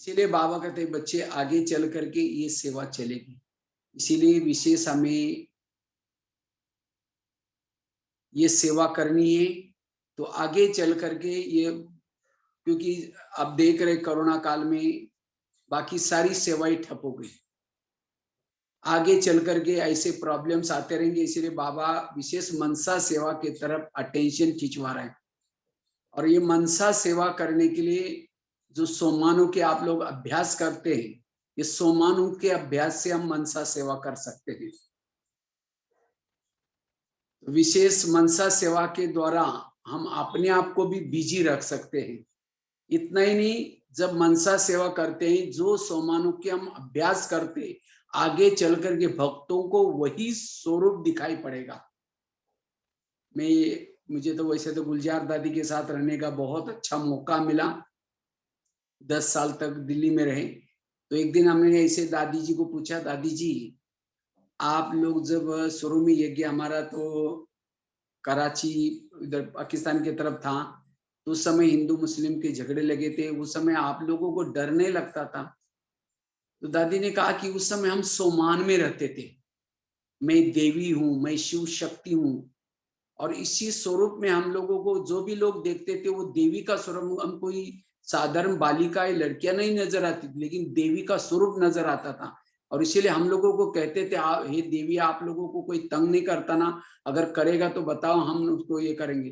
इसीलिए बाबा कहते हैं बच्चे आगे चल करके ये सेवा चलेगी। इसीलिए विशेष हमें ये सेवा करनी है। तो आगे चल करके ये, क्योंकि अब देख रहे कोरोना काल में बाकी सारी सेवाएं ठप हो गई। आगे चल करके ऐसे प्रॉब्लम्स आते रहेंगे, इसीलिए बाबा विशेष मनसा सेवा की तरफ अटेंशन खिंचवा रहे हैं। और ये मनसा सेवा करने के लिए जो सोमानों के आप लोग अभ्यास करते हैं, ये सोमानों के अभ्यास से हम मनसा सेवा कर सकते हैं। विशेष मनसा सेवा के द्वारा हम अपने आप को भी बिजी रख सकते हैं। इतना ही नहीं, जब मनसा सेवा करते हैं, जो सोमानों के हम अभ्यास करते, आगे चल करके भक्तों को वही स्वरूप दिखाई पड़ेगा। मुझे तो वैसे तो गुलजार दादी के साथ रहने का बहुत अच्छा मौका मिला। 10 साल तक दिल्ली में रहे। तो एक दिन हमने ऐसे दादी जी को पूछा, दादी जी आप लोग जब शुरू में यज्ञ, हमारा तो कराची इधर पाकिस्तान की तरफ था, तो उस समय हिंदू मुस्लिम के झगड़े लगे थे, उस समय आप लोगों को डर नहीं लगता था? तो दादी ने कहा कि उस समय हम सोमान में रहते थे, मैं देवी हूँ, मैं शिव शक्ति हूँ, और इसी स्वरूप में हम लोगों को जो भी लोग देखते थे वो देवी का स्वरूप, हम कोई साधारण बालिका या लड़कियां नहीं नजर आती थी, लेकिन देवी का स्वरूप नजर आता था। और इसीलिए हम लोगों को कहते थे, हे देवी आप लोगों को कोई तंग नहीं करता ना, अगर करेगा तो बताओ, हम उसको ये करेंगे।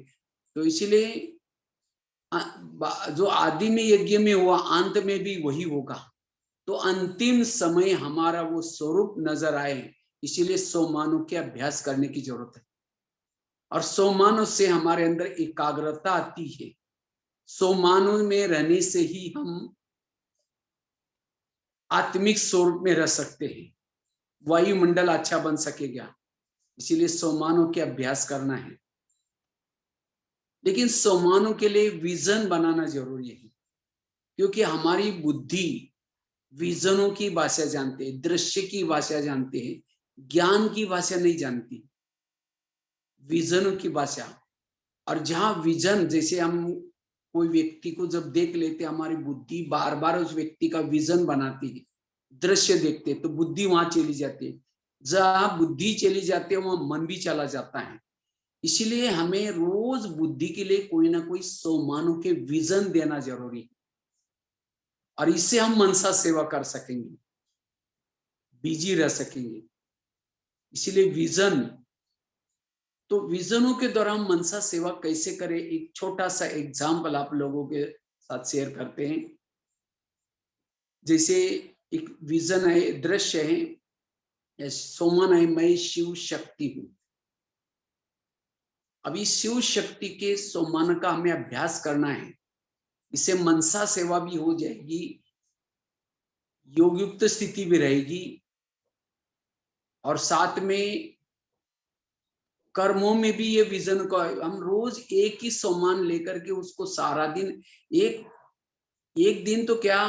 तो इसीलिए जो आदि में यज्ञ में हुआ, अंत में भी वही होगा। तो अंतिम समय हमारा वो स्वरूप नजर आए, इसीलिए सोमानों के अभ्यास करने की जरूरत है। और सोमानों से हमारे अंदर एकाग्रता आती है। सोमानों में रहने से ही हम आत्मिक स्वरूप में रह सकते हैं, वायुमंडल अच्छा बन सकेगा। इसीलिए सोमानों के अभ्यास करना है। लेकिन सोमानों के लिए विजन बनाना जरूरी है, क्योंकि हमारी बुद्धि विजनों की भाषा जानते हैं, दृश्य की भाषा जानते हैं, ज्ञान की भाषा नहीं जानती, विजनों की भाषा। और जहां विजन, जैसे हम कोई व्यक्ति को जब देख लेते, हमारी बुद्धि बार बार उस व्यक्ति का विजन बनाती है, दृश्य देखते, तो बुद्धि वहां चली जाती है। जहां बुद्धि चली जाती है वहां मन भी चला जाता है। इसलिए हमें रोज बुद्धि के लिए कोई ना कोई सोमानों के विजन देना जरूरी है, और इससे हम मनसा सेवा कर सकेंगे, बिजी रह सकेंगे। इसीलिए विजन, तो विजनों के द्वारा हम मनसा सेवा कैसे करें, एक छोटा सा एग्जाम्पल आप लोगों के साथ शेयर करते हैं। जैसे एक विजन है, दृश्य है, सोमन है, मैं शिव शक्ति हूं। अभी शिव शक्ति के सोमन का हमें अभ्यास करना है, इससे मनसा सेवा भी हो जाएगी, योग युक्त स्थिति भी रहेगी, और साथ में कर्मों में भी ये विजन को हम रोज एक ही सम्मान लेकर के उसको सारा दिन, एक एक दिन तो क्या,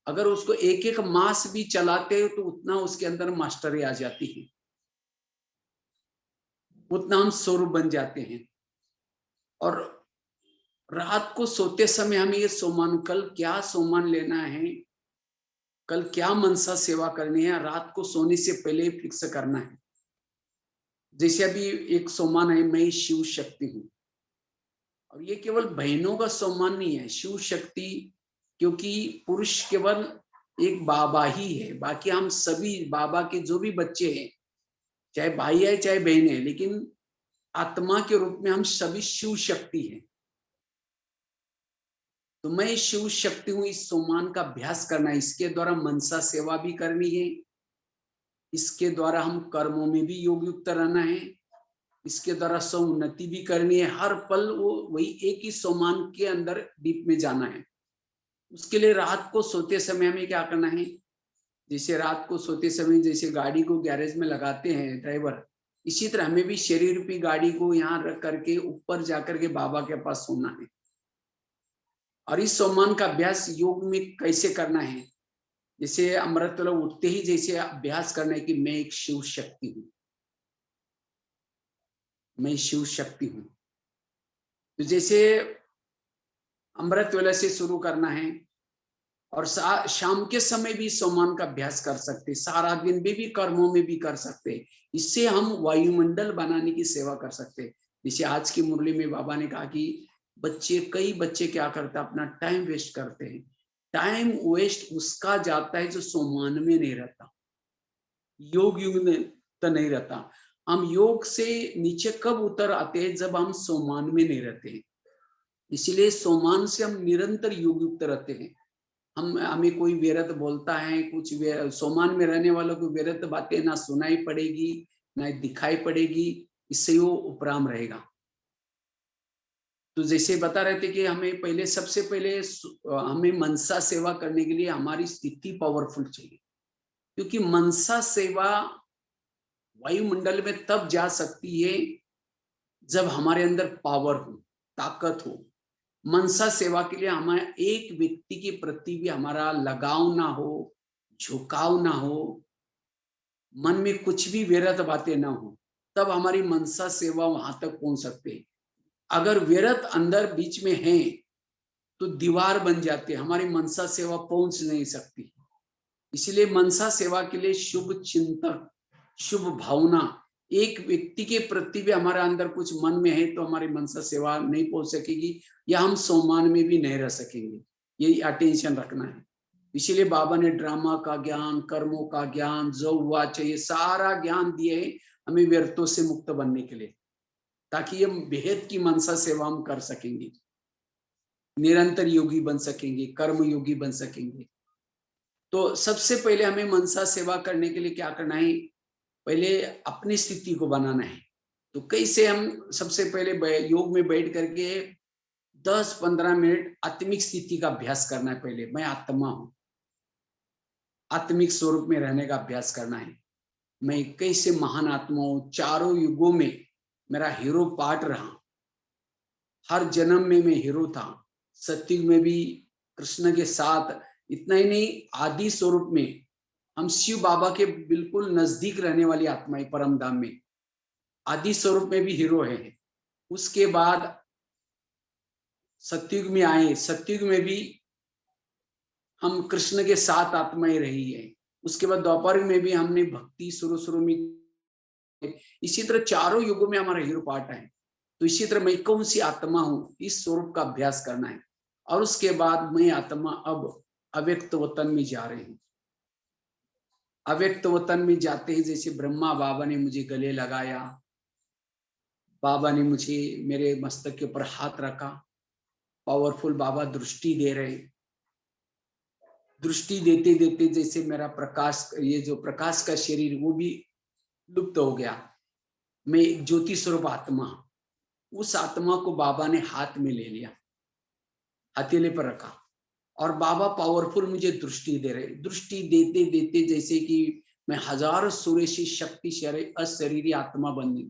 अगर उसको एक एक मास भी चलाते तो उतना उसके अंदर मास्टरी आ जाती है, उतना हम स्वरूप बन जाते हैं। और रात को सोते समय हमें ये सोमान, कल क्या सोमान लेना है, कल क्या मनसा सेवा करनी है, रात को सोने से पहले फिक्स करना है। जैसे अभी एक सोमान है, मैं शिव शक्ति हूँ, और ये केवल बहनों का सम्मान नहीं है, शिव शक्ति, क्योंकि पुरुष केवल एक बाबा ही है, बाकी हम सभी बाबा के जो भी बच्चे हैं, चाहे भाई है चाहे बहन है, लेकिन आत्मा के रूप में हम सभी शिव शक्ति हैं। तो मैं शिव शक्ति हूं, इस सम्मान का अभ्यास करना है, इसके द्वारा मनसा सेवा भी करनी है, इसके द्वारा हम कर्मों में भी योग युक्त रहना है, इसके द्वारा सौन्नति भी करनी है, हर पल वो वही एक ही सम्मान के अंदर डीप में जाना है। उसके लिए रात को सोते समय हमें क्या करना है, जैसे रात को सोते समय जैसे गाड़ी को गैरेज में लगाते हैं ड्राइवर, इसी तरह हमें भी शरीर रूपी गाड़ी को यहाँ रख करके ऊपर जाकर के बाबा के पास सोना है। और इस सम्मान का अभ्यास योग में कैसे करना है, जैसे अमृत वेला उठते ही जैसे अभ्यास करना है कि मैं एक शिव शक्ति हूँ, मैं शिव शक्ति हूँ। तो जैसे अमृत वेला से शुरू करना है, और शाम के समय भी सोमान का अभ्यास कर सकते, सारा दिन भी कर्मों में भी कर सकते। इससे हम वायुमंडल बनाने की सेवा कर सकते। जैसे आज की मुरली में बाबा ने कहा कि कई बच्चे क्या करते हैं, अपना टाइम वेस्ट करते हैं। टाइम वेस्ट उसका जाता है जो सोमान में नहीं रहता, योग युग में तो नहीं रहता। हम योग से नीचे कब उतर आते हैं, जब हम सोमान में नहीं रहते। इसलिए सोमान से हम निरंतर योग युक्त रहते हैं। हमें कोई व्यर्थ बोलता है, कुछ सोमान में रहने वालों को व्यर्थ बातें ना सुनाई पड़ेगी, ना दिखाई पड़ेगी, इससे वो उपराम रहेगा। तो जैसे बता रहे थे कि हमें पहले, सबसे पहले हमें मनसा सेवा करने के लिए हमारी स्थिति पावरफुल चाहिए, क्योंकि मनसा सेवा वायुमंडल में तब जा सकती है जब हमारे अंदर पावर हो, ताकत हो। मनसा सेवा के लिए हमें एक व्यक्ति के प्रति भी हमारा लगाव ना हो, झुकाव ना हो, मन में कुछ भी व्यर्थ बातें ना हो, तब हमारी मनसा सेवा वहां तक पहुंच सकते हैं। अगर व्यर्थ अंदर बीच में है तो दीवार बन जाती है, हमारी मनसा सेवा पहुंच नहीं सकती। इसलिए मनसा सेवा के लिए शुभ चिंतन, शुभ भावना, एक व्यक्ति के प्रति भी हमारे अंदर कुछ मन में है तो हमारी मनसा सेवा नहीं पहुंच सकेगी, या हम सोमान में भी नहीं रह सकेंगे। यही अटेंशन रखना है। इसीलिए बाबा ने ड्रामा का ज्ञान, कर्मों का ज्ञान, जो हुआ चाहिए सारा ज्ञान दिए है हमें व्यर्थों से मुक्त बनने के लिए, ताकि हम बेहद की मनसा सेवा हम कर सकेंगे, निरंतर योगी बन सकेंगे, कर्म योगी बन सकेंगे। तो सबसे पहले हमें मनसा सेवा करने के लिए क्या करना है, पहले अपनी स्थिति को बनाना है। तो कैसे हम, सबसे पहले योग में बैठ करके 10-15 मिनट आत्मिक स्थिति का अभ्यास करना है। पहले मैं आत्मा हूं, आत्मिक स्वरूप में रहने का अभ्यास करना है। मैं कैसे महान आत्मा हूं, चारों युगों में मेरा हीरो पार्ट रहा, हर जन्म में मैं हीरो था, सत्युग में भी कृष्ण के साथ। इतना ही नहीं, आदि स्वरूप में हम शिव बाबा के बिल्कुल नजदीक रहने वाली आत्माएं परम धाम में, आदि स्वरूप में भी हीरो है। उसके बाद सत्युग में आए, सत्युग में भी हम कृष्ण के साथ आत्माएं रही है। उसके बाद द्वापर में भी हमने भक्ति शुरू में। इसी तरह चारों युगों में हमारा हीरो पार्ट है। तो इसी तरह मैं कौन सी आत्मा हूं, इस स्वरूप का अभ्यास करना है। और उसके बाद मैं आत्मा अब अव्यक्त वतन में जा रही हूँ। अव्यक्त वतन में जाते ही जैसे ब्रह्मा बाबा ने मुझे गले लगाया, बाबा ने मुझे मेरे मस्तक के ऊपर हाथ रखा, पावरफुल बाबा दृष्टि दे रहे। दृष्टि देते देते जैसे मेरा प्रकाश, ये जो प्रकाश का शरीर वो भी लुप्त हो गया। मैं एक ज्योति स्वरूप आत्मा, उस आत्मा को बाबा ने हाथ में ले लिया, हथेली पर रखा, और बाबा पावरफुल मुझे दृष्टि दे रहे। दृष्टि देते देते जैसे कि मैं हजारों सूर्य शक्ति अशरीरी आत्मा बनी,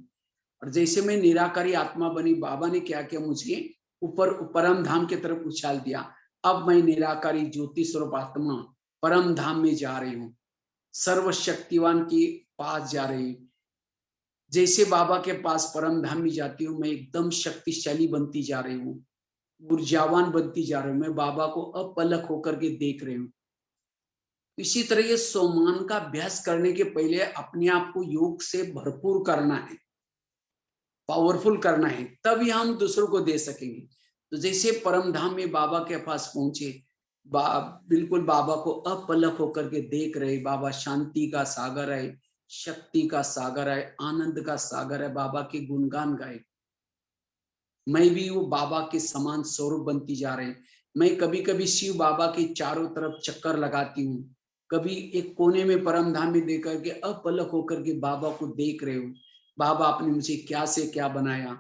और जैसे मैं निराकारी आत्मा बनी, बाबा ने क्या किया, मुझे ऊपर परम धाम की तरफ उछाल दिया। अब मैं निराकारी ज्योति स्वरूप आत्मा परम धाम में जा रही हूँ, सर्वशक्तिवान के पास जा रही हूँ। जैसे बाबा के पास परम धाम में जाती हूँ, मैं एकदम शक्तिशाली बनती जा रही हूँ, ऊर्जावान बनती जा रही हूँ। मैं बाबा को अपलक होकर के देख रही हूँ। इसी तरह ये सोमान का अभ्यास करने के पहले अपने आप को योग से भरपूर करना है, पावरफुल करना है, तभी हम दूसरों को दे सकेंगे। तो जैसे परम धाम में बाबा के पास पहुंचे, बिल्कुल बाबा को अपलक होकर के देख रहे। बाबा शांति का सागर है, शक्ति का सागर है, आनंद का सागर है। बाबा के गुणगान गाए, मैं भी वो बाबा के समान स्वरूप बनती जा रही। मैं कभी कभी शिव बाबा के चारों तरफ चक्कर लगाती हूँ, कभी एक कोने में परम धाम में देख करके अपलक होकर के बाबा को देख रहे हूँ। बाबा आपने मुझे क्या से क्या बनाया,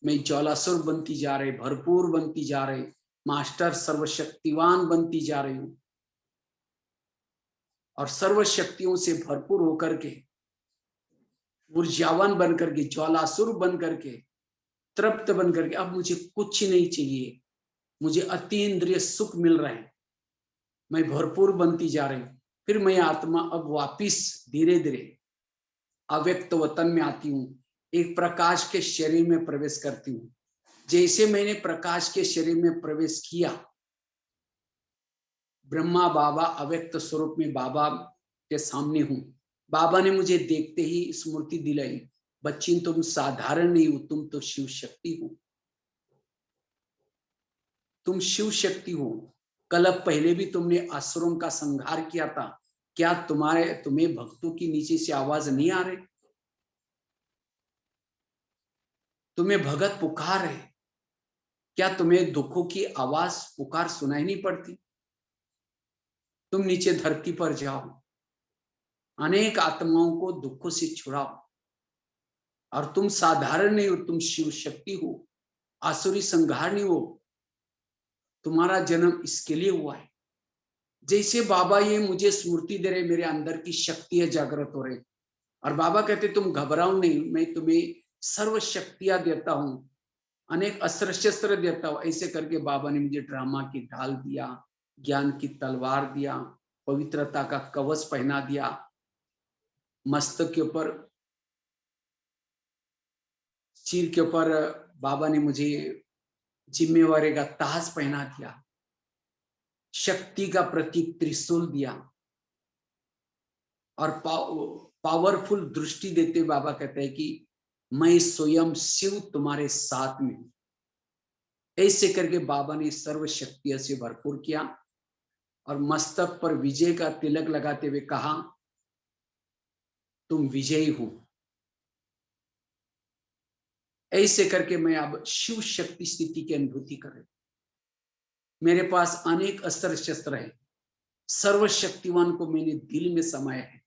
मैं ज्वालासुर बनती जा रही, भरपूर बनती जा रही, मास्टर सर्वशक्तिवान बनती जा रही हूँ, और सर्वशक्तियों से भरपूर होकर के ऊर्जावान बन करके, ज्वालासुर बन करके, तृप्त बन करके, अब मुझे कुछ नहीं चाहिए, मुझे अतीन्द्रिय सुख मिल रहा है, मैं भरपूर बनती जा रही हूँ। फिर मैं आत्मा अब वापिस धीरे धीरे अव्यक्त वतन में आती हूँ, एक प्रकाश के शरीर में प्रवेश करती हूँ। जैसे मैंने प्रकाश के शरीर में प्रवेश किया, ब्रह्मा बाबा अव्यक्त स्वरूप में बाबा के सामने हूं। बाबा ने मुझे देखते ही स्मृति दिलाई, बच्ची तुम साधारण नहीं हो, तुम तो शिव शक्ति हो, तुम शिव शक्ति हो। कल पहले भी तुमने असुरों का संहार किया था, क्या तुम्हें भक्तों की नीचे से आवाज नहीं आ रही? तुम्हें भगत पुकार है, क्या तुम्हें दुखों की आवाज पुकार सुनाई नहीं पड़ती? तुम नीचे धरती पर जाओ, अनेक आत्माओं को दुखों से छुड़ाओ। और तुम साधारण नहीं हो, तुम शिव शक्ति हो, आसुरी संहार नहीं हो। तुम्हारा जन्म इसके लिए हुआ है। जैसे बाबा ये मुझे स्मृति दे रहे, मेरे अंदर की शक्ति है जागृत हो रही। और बाबा कहते तुम घबराओ नहीं, मैं तुम्हें सर्व शक्तियां देता हूं, अनेक अस्त्र शस्त्र देता हूं। ऐसे करके बाबा ने मुझे ड्रामा की ढाल दिया, ज्ञान की तलवार दिया, पवित्रता का कवच पहना दिया, मस्तक के ऊपर, सिर के ऊपर बाबा ने मुझे जिम्मेवारी का ताज पहना दिया, शक्ति का प्रतीक त्रिशूल दिया, और पावरफुल दृष्टि देते बाबा कहते हैं कि मैं स्वयं शिव तुम्हारे साथ में हूं। ऐसे करके बाबा ने सर्व शक्तियों से भरपूर किया और मस्तक पर विजय का तिलक लगाते हुए कहा, तुम विजयी हो। ऐसे करके मैं अब शिव शक्ति स्थिति की अनुभूति कर रही। मेरे पास अनेक अस्त्र शस्त्र है, सर्वशक्तिवान को मैंने दिल में समाया है।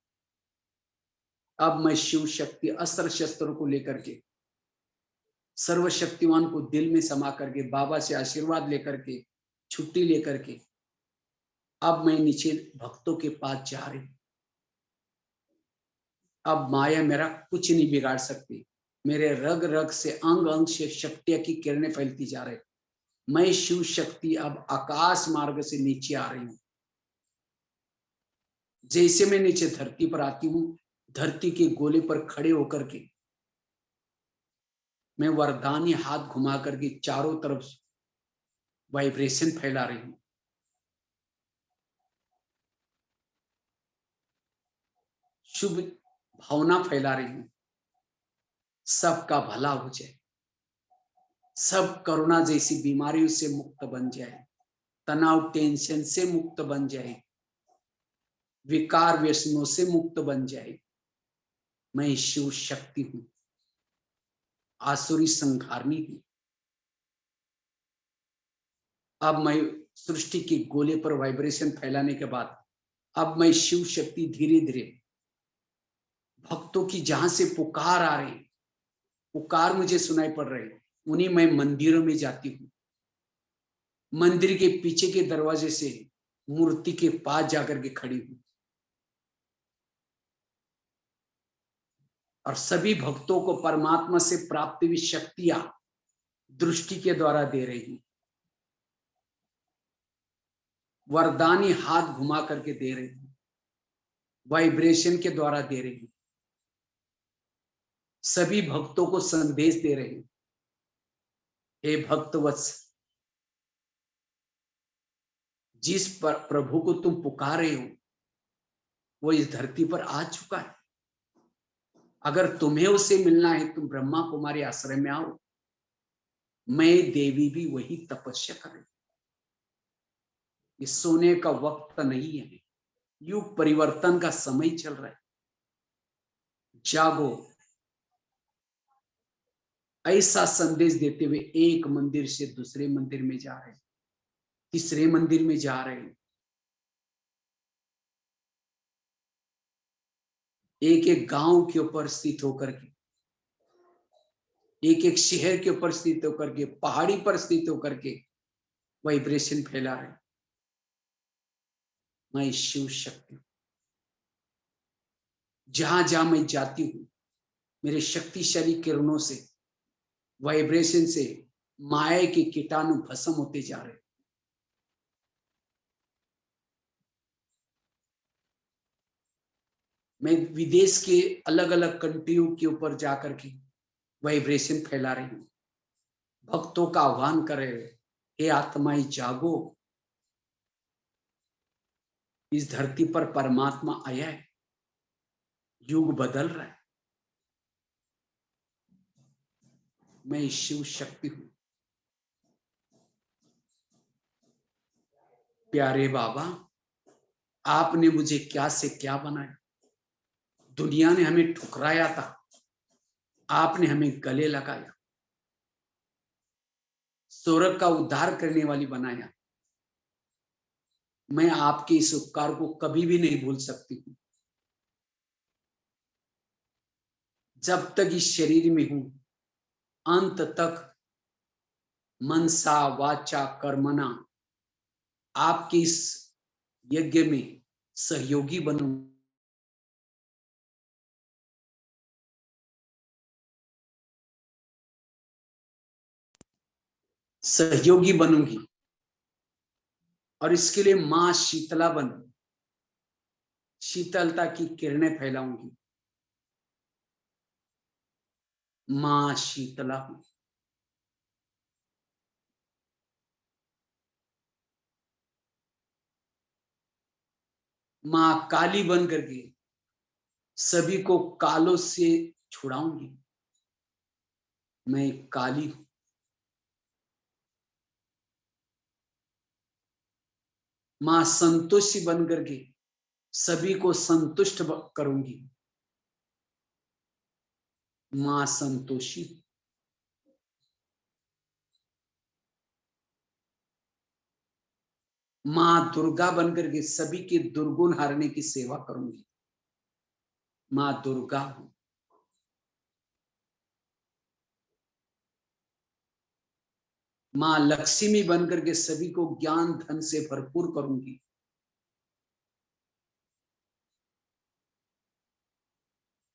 अब मैं शिव शक्ति अस्त्र शस्त्रों को लेकर के, सर्वशक्तिवान को दिल में समा करके, बाबा से आशीर्वाद लेकर के, छुट्टी लेकर के, अब मैं नीचे भक्तों के पास जा रही। अब माया मेरा कुछ नहीं बिगाड़ सकती। मेरे रग रग से, अंग अंग से शक्तियां की किरणें फैलती जा रही। मैं शिव शक्ति अब आकाश मार्ग से नीचे आ रही हूं। जैसे मैं नीचे धरती पर आती हूँ, धरती के गोले पर खड़े होकर के मैं वरदानी हाथ घुमा करके चारों तरफ वाइब्रेशन फैला रही हूं। शुभ भावना फैला रही हूं, सबका भला हो जाए, सब कोरोना जैसी बीमारियों से मुक्त बन जाए, तनाव टेंशन से मुक्त बन जाए, विकार व्यसनों से मुक्त बन जाए। मैं शिव शक्ति हूं, आसुरी संहारनी हूं। अब मैं सृष्टि के गोले पर वाइब्रेशन फैलाने के बाद अब मैं शिव शक्ति धीरे धीरे भक्तों की जहां से पुकार आ रही, पुकार मुझे सुनाई पड़ रही, उन्हीं मैं मंदिरों में जाती हूँ। मंदिर के पीछे के दरवाजे से मूर्ति के पास जाकर के खड़ी हूँ और सभी भक्तों को परमात्मा से प्राप्त हुई शक्तियां दृष्टि के द्वारा दे रही हूं, वरदानी हाथ घुमा करके दे रही हूं, वाइब्रेशन के द्वारा दे रही हूं, सभी भक्तों को संदेश दे रही हूं। हे भक्तवत्स, जिस प्रभु को तुम पुकारे हो वो इस धरती पर आ चुका है। अगर तुम्हें उससे मिलना है, तुम ब्रह्मा कुमारी आश्रय में आओ। मैं देवी भी वही तपस्या कर रही। ये सोने का वक्त नहीं है, युग परिवर्तन का समय चल रहा है। जागो। ऐसा संदेश देते हुए एक मंदिर से दूसरे मंदिर में जा रहे, तीसरे मंदिर में जा रहे, एक एक गांव के ऊपर स्थित होकर के, एक एक शहर के ऊपर स्थित होकर के, पहाड़ी पर स्थित होकर के वाइब्रेशन फैला रहे। मैं शिव शक्ति, जहां जहां मैं जाती हूं, मेरे शक्तिशाली किरणों से, वाइब्रेशन से माया के कीटाणु भस्म होते जा रहे। मैं विदेश के अलग अलग कंट्रियों के ऊपर जाकर के वाइब्रेशन फैला रही हूँ, भक्तों का आह्वान कर रहे, हे आत्माएं जागो, इस धरती पर परमात्मा आया है, युग बदल रहा है। मैं शिव शक्ति हूं। प्यारे बाबा, आपने मुझे क्या से क्या बनाया। दुनिया ने हमें ठुकराया था, आपने हमें गले लगाया, स्वर्ग का उद्धार करने वाली बनाया। मैं आपके इस उपकार को कभी भी नहीं भूल सकती हूँ। जब तक इस शरीर में हूं, अंत तक मनसा वाचा कर्मणा आपके इस यज्ञ में सहयोगी बनूं। सहयोगी बनूंगी और इसके लिए मां शीतला बन शीतलता की किरणें फैलाऊंगी। मां शीतला हूं। मां काली बन करके सभी को कालों से छुड़ाऊंगी। मैं काली हूं। मां संतोषी बन करके सभी को संतुष्ट करूंगी। मां संतोषी। मां दुर्गा बनकर के सभी के दुर्गुण हारने की सेवा करूंगी। मां दुर्गा हूं। मां लक्ष्मी बनकर के सभी को ज्ञान धन से भरपूर करूंगी।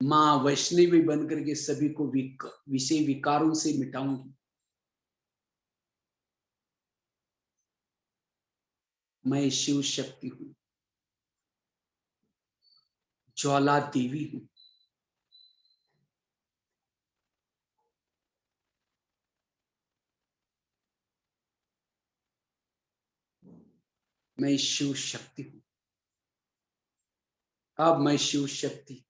मां वैष्णवी बनकर के सभी को विषय विकारों से मिटाऊंगी। मैं शिव शक्ति हूं। ज्वाला देवी हूं। मैं शिव शक्ति हूं। अब मैं शिव शक्ति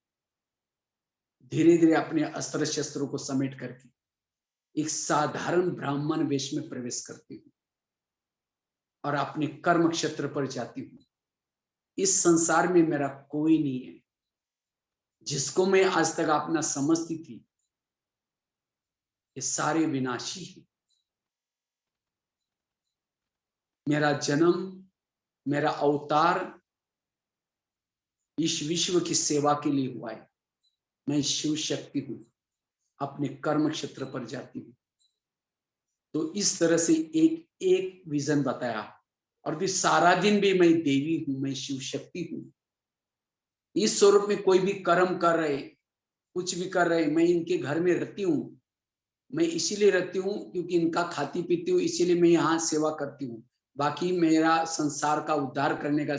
धीरे धीरे अपने अस्त्र शस्त्रों को समेट करके एक साधारण ब्राह्मण वेश में प्रवेश करती हूँ और अपने कर्म क्षेत्र पर जाती हूँ। इस संसार में मेरा कोई नहीं है। जिसको मैं आज तक अपना समझती थी, ये सारे विनाशी हैं। मेरा जन्म, मेरा अवतार इस विश्व की सेवा के लिए हुआ है। मैं शिव शक्ति हूं। अपने कर्म क्षेत्र पर जाती हूँ। तो इस तरह से एक एक विजन बताया। और फिर सारा दिन भी मैं देवी हूं, मैं शिव शक्ति हूं। इस स्वरूप में कोई भी कर्म कर रहे, कुछ भी कर रहे, मैं इनके घर में रहती हूँ। मैं इसीलिए रहती हूँ क्योंकि इनका खाती पीती हूँ, इसीलिए मैं यहाँ सेवा करती हूँ। बाकी मेरा संसार का उद्धार करने का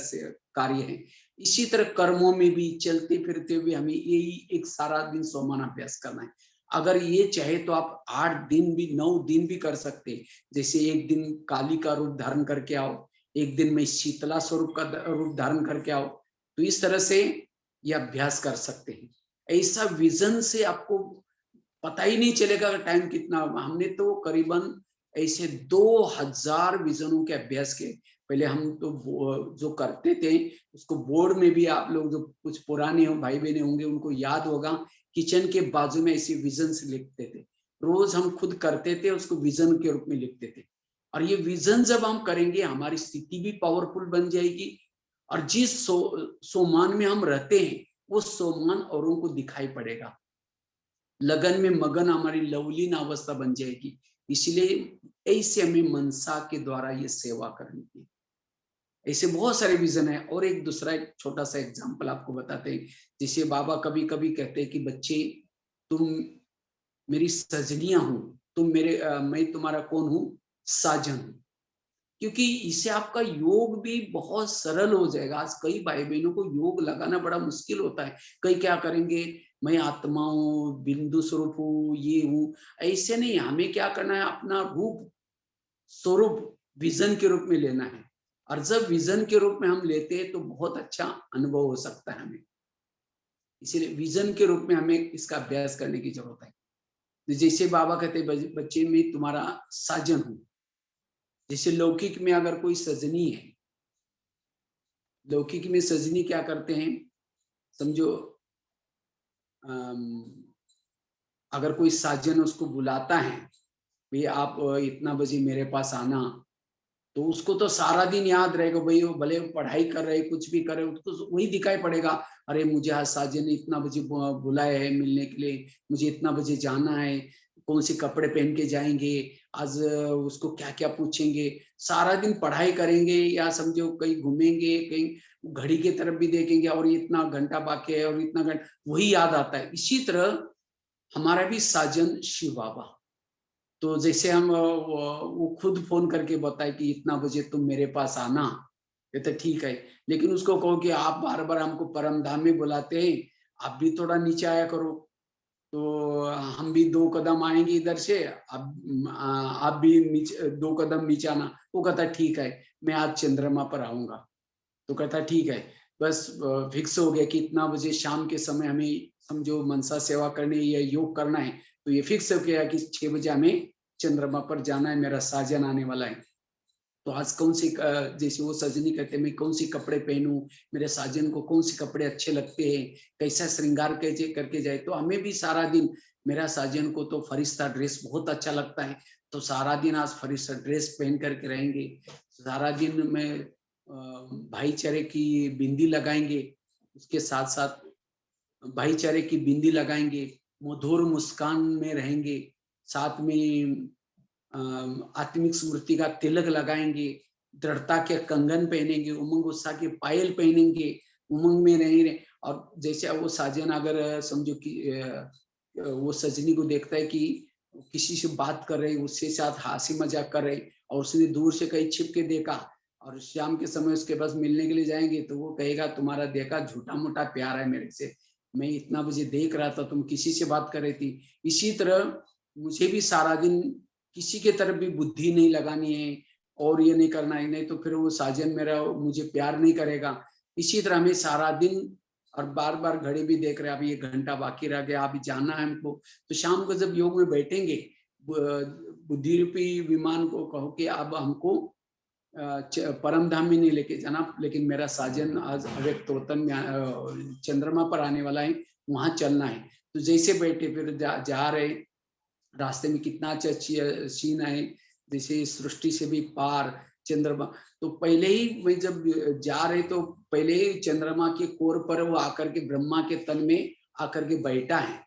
कार्य है। इसी तरह कर्मों में भी चलते फिरते हुए हमें यही एक सारा दिन सोमान अभ्यास करना है। अगर ये चाहे तो आप 8 दिन भी 9 दिन भी कर सकते हैं। जैसे एक दिन काली का रूप धारण करके आओ, एक दिन में शीतला स्वरूप का रूप धारण करके आओ। तो इस तरह से ये अभ्यास कर सकते हैं। ऐसा विजन से आपको पता ही नहीं चलेगा टाइम कितना होगा। हमने तो करीबन ऐसे 2000 विजनों के अभ्यास किए। पहले हम तो जो करते थे उसको बोर्ड में भी, आप लोग जो कुछ पुराने हो भाई बहने होंगे उनको याद होगा, किचन के बाजू में ऐसे विजन से लिखते थे। रोज हम खुद करते थे, उसको विजन के रूप में लिखते थे। और ये विजन जब हम करेंगे हमारी स्थिति भी पावरफुल बन जाएगी। और जिस सोमान में हम रहते हैं वो सोमान औरों को दिखाई पड़ेगा। लगन में मगन हमारी लवलीन अवस्था बन जाएगी। इसलिए ऐसे हमें मनसा के द्वारा ये सेवा करनी है। ऐसे बहुत सारे विजन है। और एक दूसरा एक छोटा सा एग्जांपल आपको बताते हैं। जैसे बाबा कभी कभी कहते हैं कि बच्चे, तुम मेरी सजनियां हो, तुम मेरे मैं तुम्हारा कौन हूं? साजन। क्योंकि इससे आपका योग भी बहुत सरल हो जाएगा। आज कई भाई बहनों को योग लगाना बड़ा मुश्किल होता है। कई क्या करेंगे, मैं आत्मा हूँ, बिंदु स्वरूप हूँ, ये हूँ। ऐसे नहीं, हमें क्या करना है, अपना रूप स्वरूप विजन के रूप में लेना है। और जब विजन के रूप में हम लेते हैं तो बहुत अच्छा अनुभव हो सकता है हमें। इसीलिए विजन के रूप में हमें इसका अभ्यास करने की जरूरत है। तो जैसे बाबा कहते बच्चे में तुम्हारा साजन हूँ। जैसे लौकिक में अगर कोई सजनी है, लौकिक में सजनी क्या करते हैं, समझो अगर कोई साजन उसको बुलाता है, भाई आप इतना बजे मेरे पास आना, तो उसको तो सारा दिन याद रहेगा, भाई वो भले पढ़ाई कर रहे कुछ भी कर रहे, उसको वही दिखाई पड़ेगा। अरे मुझे आज साजन ने इतना बजे बुलाया है मिलने के लिए, मुझे इतना बजे जाना है, कौन से कपड़े पहन के जाएंगे, आज उसको क्या क्या पूछेंगे। सारा दिन पढ़ाई करेंगे या समझो कहीं घूमेंगे, कहीं घड़ी की तरफ भी देखेंगे और इतना घंटा बाकी है और इतना घंटा, वही याद आता है। इसी तरह हमारा भी साजन शिव बाबा। तो जैसे हम वो खुद फोन करके बताए कि इतना बजे तुम मेरे पास आना, ये तो ठीक है, लेकिन उसको कहो कि आप बार बार हमको परम धाम में बुलाते हैं, आप भी थोड़ा नीचे आया करो, तो हम भी 2 कदम आएंगे इधर से, आप भी नीचे 2 कदम नीचे आना। वो कहता ठीक है, मैं आज चंद्रमा पर आऊंगा। तो कहता ठीक है, बस फिक्स हो गया कि इतना बजे शाम के समय हमें समझो मनसा सेवा करनी या योग करना है, तो ये फिक्स हो गया कि 6 बजे हमें चंद्रमा पर जाना है, मेरा साजन आने वाला है। तो आज कौन सी जैसे वो सजनी कहते हैं, मैं कौन सी कपड़े पहनूं, मेरे साजन को कौन से कपड़े अच्छे लगते हैं, कैसा श्रृंगार कैसे करके जाए। तो हमें भी सारा दिन, मेरा साजन को तो फरिश्ता ड्रेस बहुत अच्छा लगता है, तो सारा दिन आज फरिश्ता ड्रेस पहन करके रहेंगे। सारा दिन में भाईचारे की बिंदी लगाएंगे, उसके साथ साथ भाईचारे की बिंदी लगाएंगे, मधुर मुस्कान में रहेंगे, साथ में आत्मिक स्मृति का तिलक लगाएंगे, दृढ़ता के कंगन पहनेंगे, उमंग उत्साह के पायल पहनेंगे, उमंग में नहीं रहे। और जैसे वो साजन अगर समझो कि वो सजनी को देखता है कि किसी से बात कर रहे, उसके साथ हंसी मजाक कर रहे, और उसने दूर से कहीं छिप के देखा और शाम के समय उसके पास मिलने के लिए जाएंगे, तो वो कहेगा तुम्हारा देखा झूठा मोटा प्यार है मेरे से, मैं इतना बजे देख रहा था तुम किसी से बात कर रही थी। इसी तरह मुझे भी सारा दिन किसी के तरफ भी बुद्धि नहीं लगानी है और ये नहीं करना है, नहीं तो फिर वो साजन मेरा मुझे प्यार नहीं करेगा। इसी तरह हमें सारा दिन और बार बार घड़ी भी देख रहे हैं, अभी 1 घंटा बाकी रह गया, अभी जाना है हमको। तो शाम को जब योग में बैठेंगे, बुद्धि रूपी विमान को कहो कि अब हमको परम धाम में नहीं लेके जाना, लेकिन मेरा साजन आज अव्यक्त वतन में चंद्रमा पर आने वाला है, वहां चलना है। तो जैसे बैठे फिर जा रहे, रास्ते में कितना अच्छा सीन है, जैसे सृष्टि से भी पार चंद्रमा। तो पहले ही मैं जब जा रहे तो पहले ही चंद्रमा के कोर पर वो आकर के ब्रह्मा के तन में आकर के बैठा है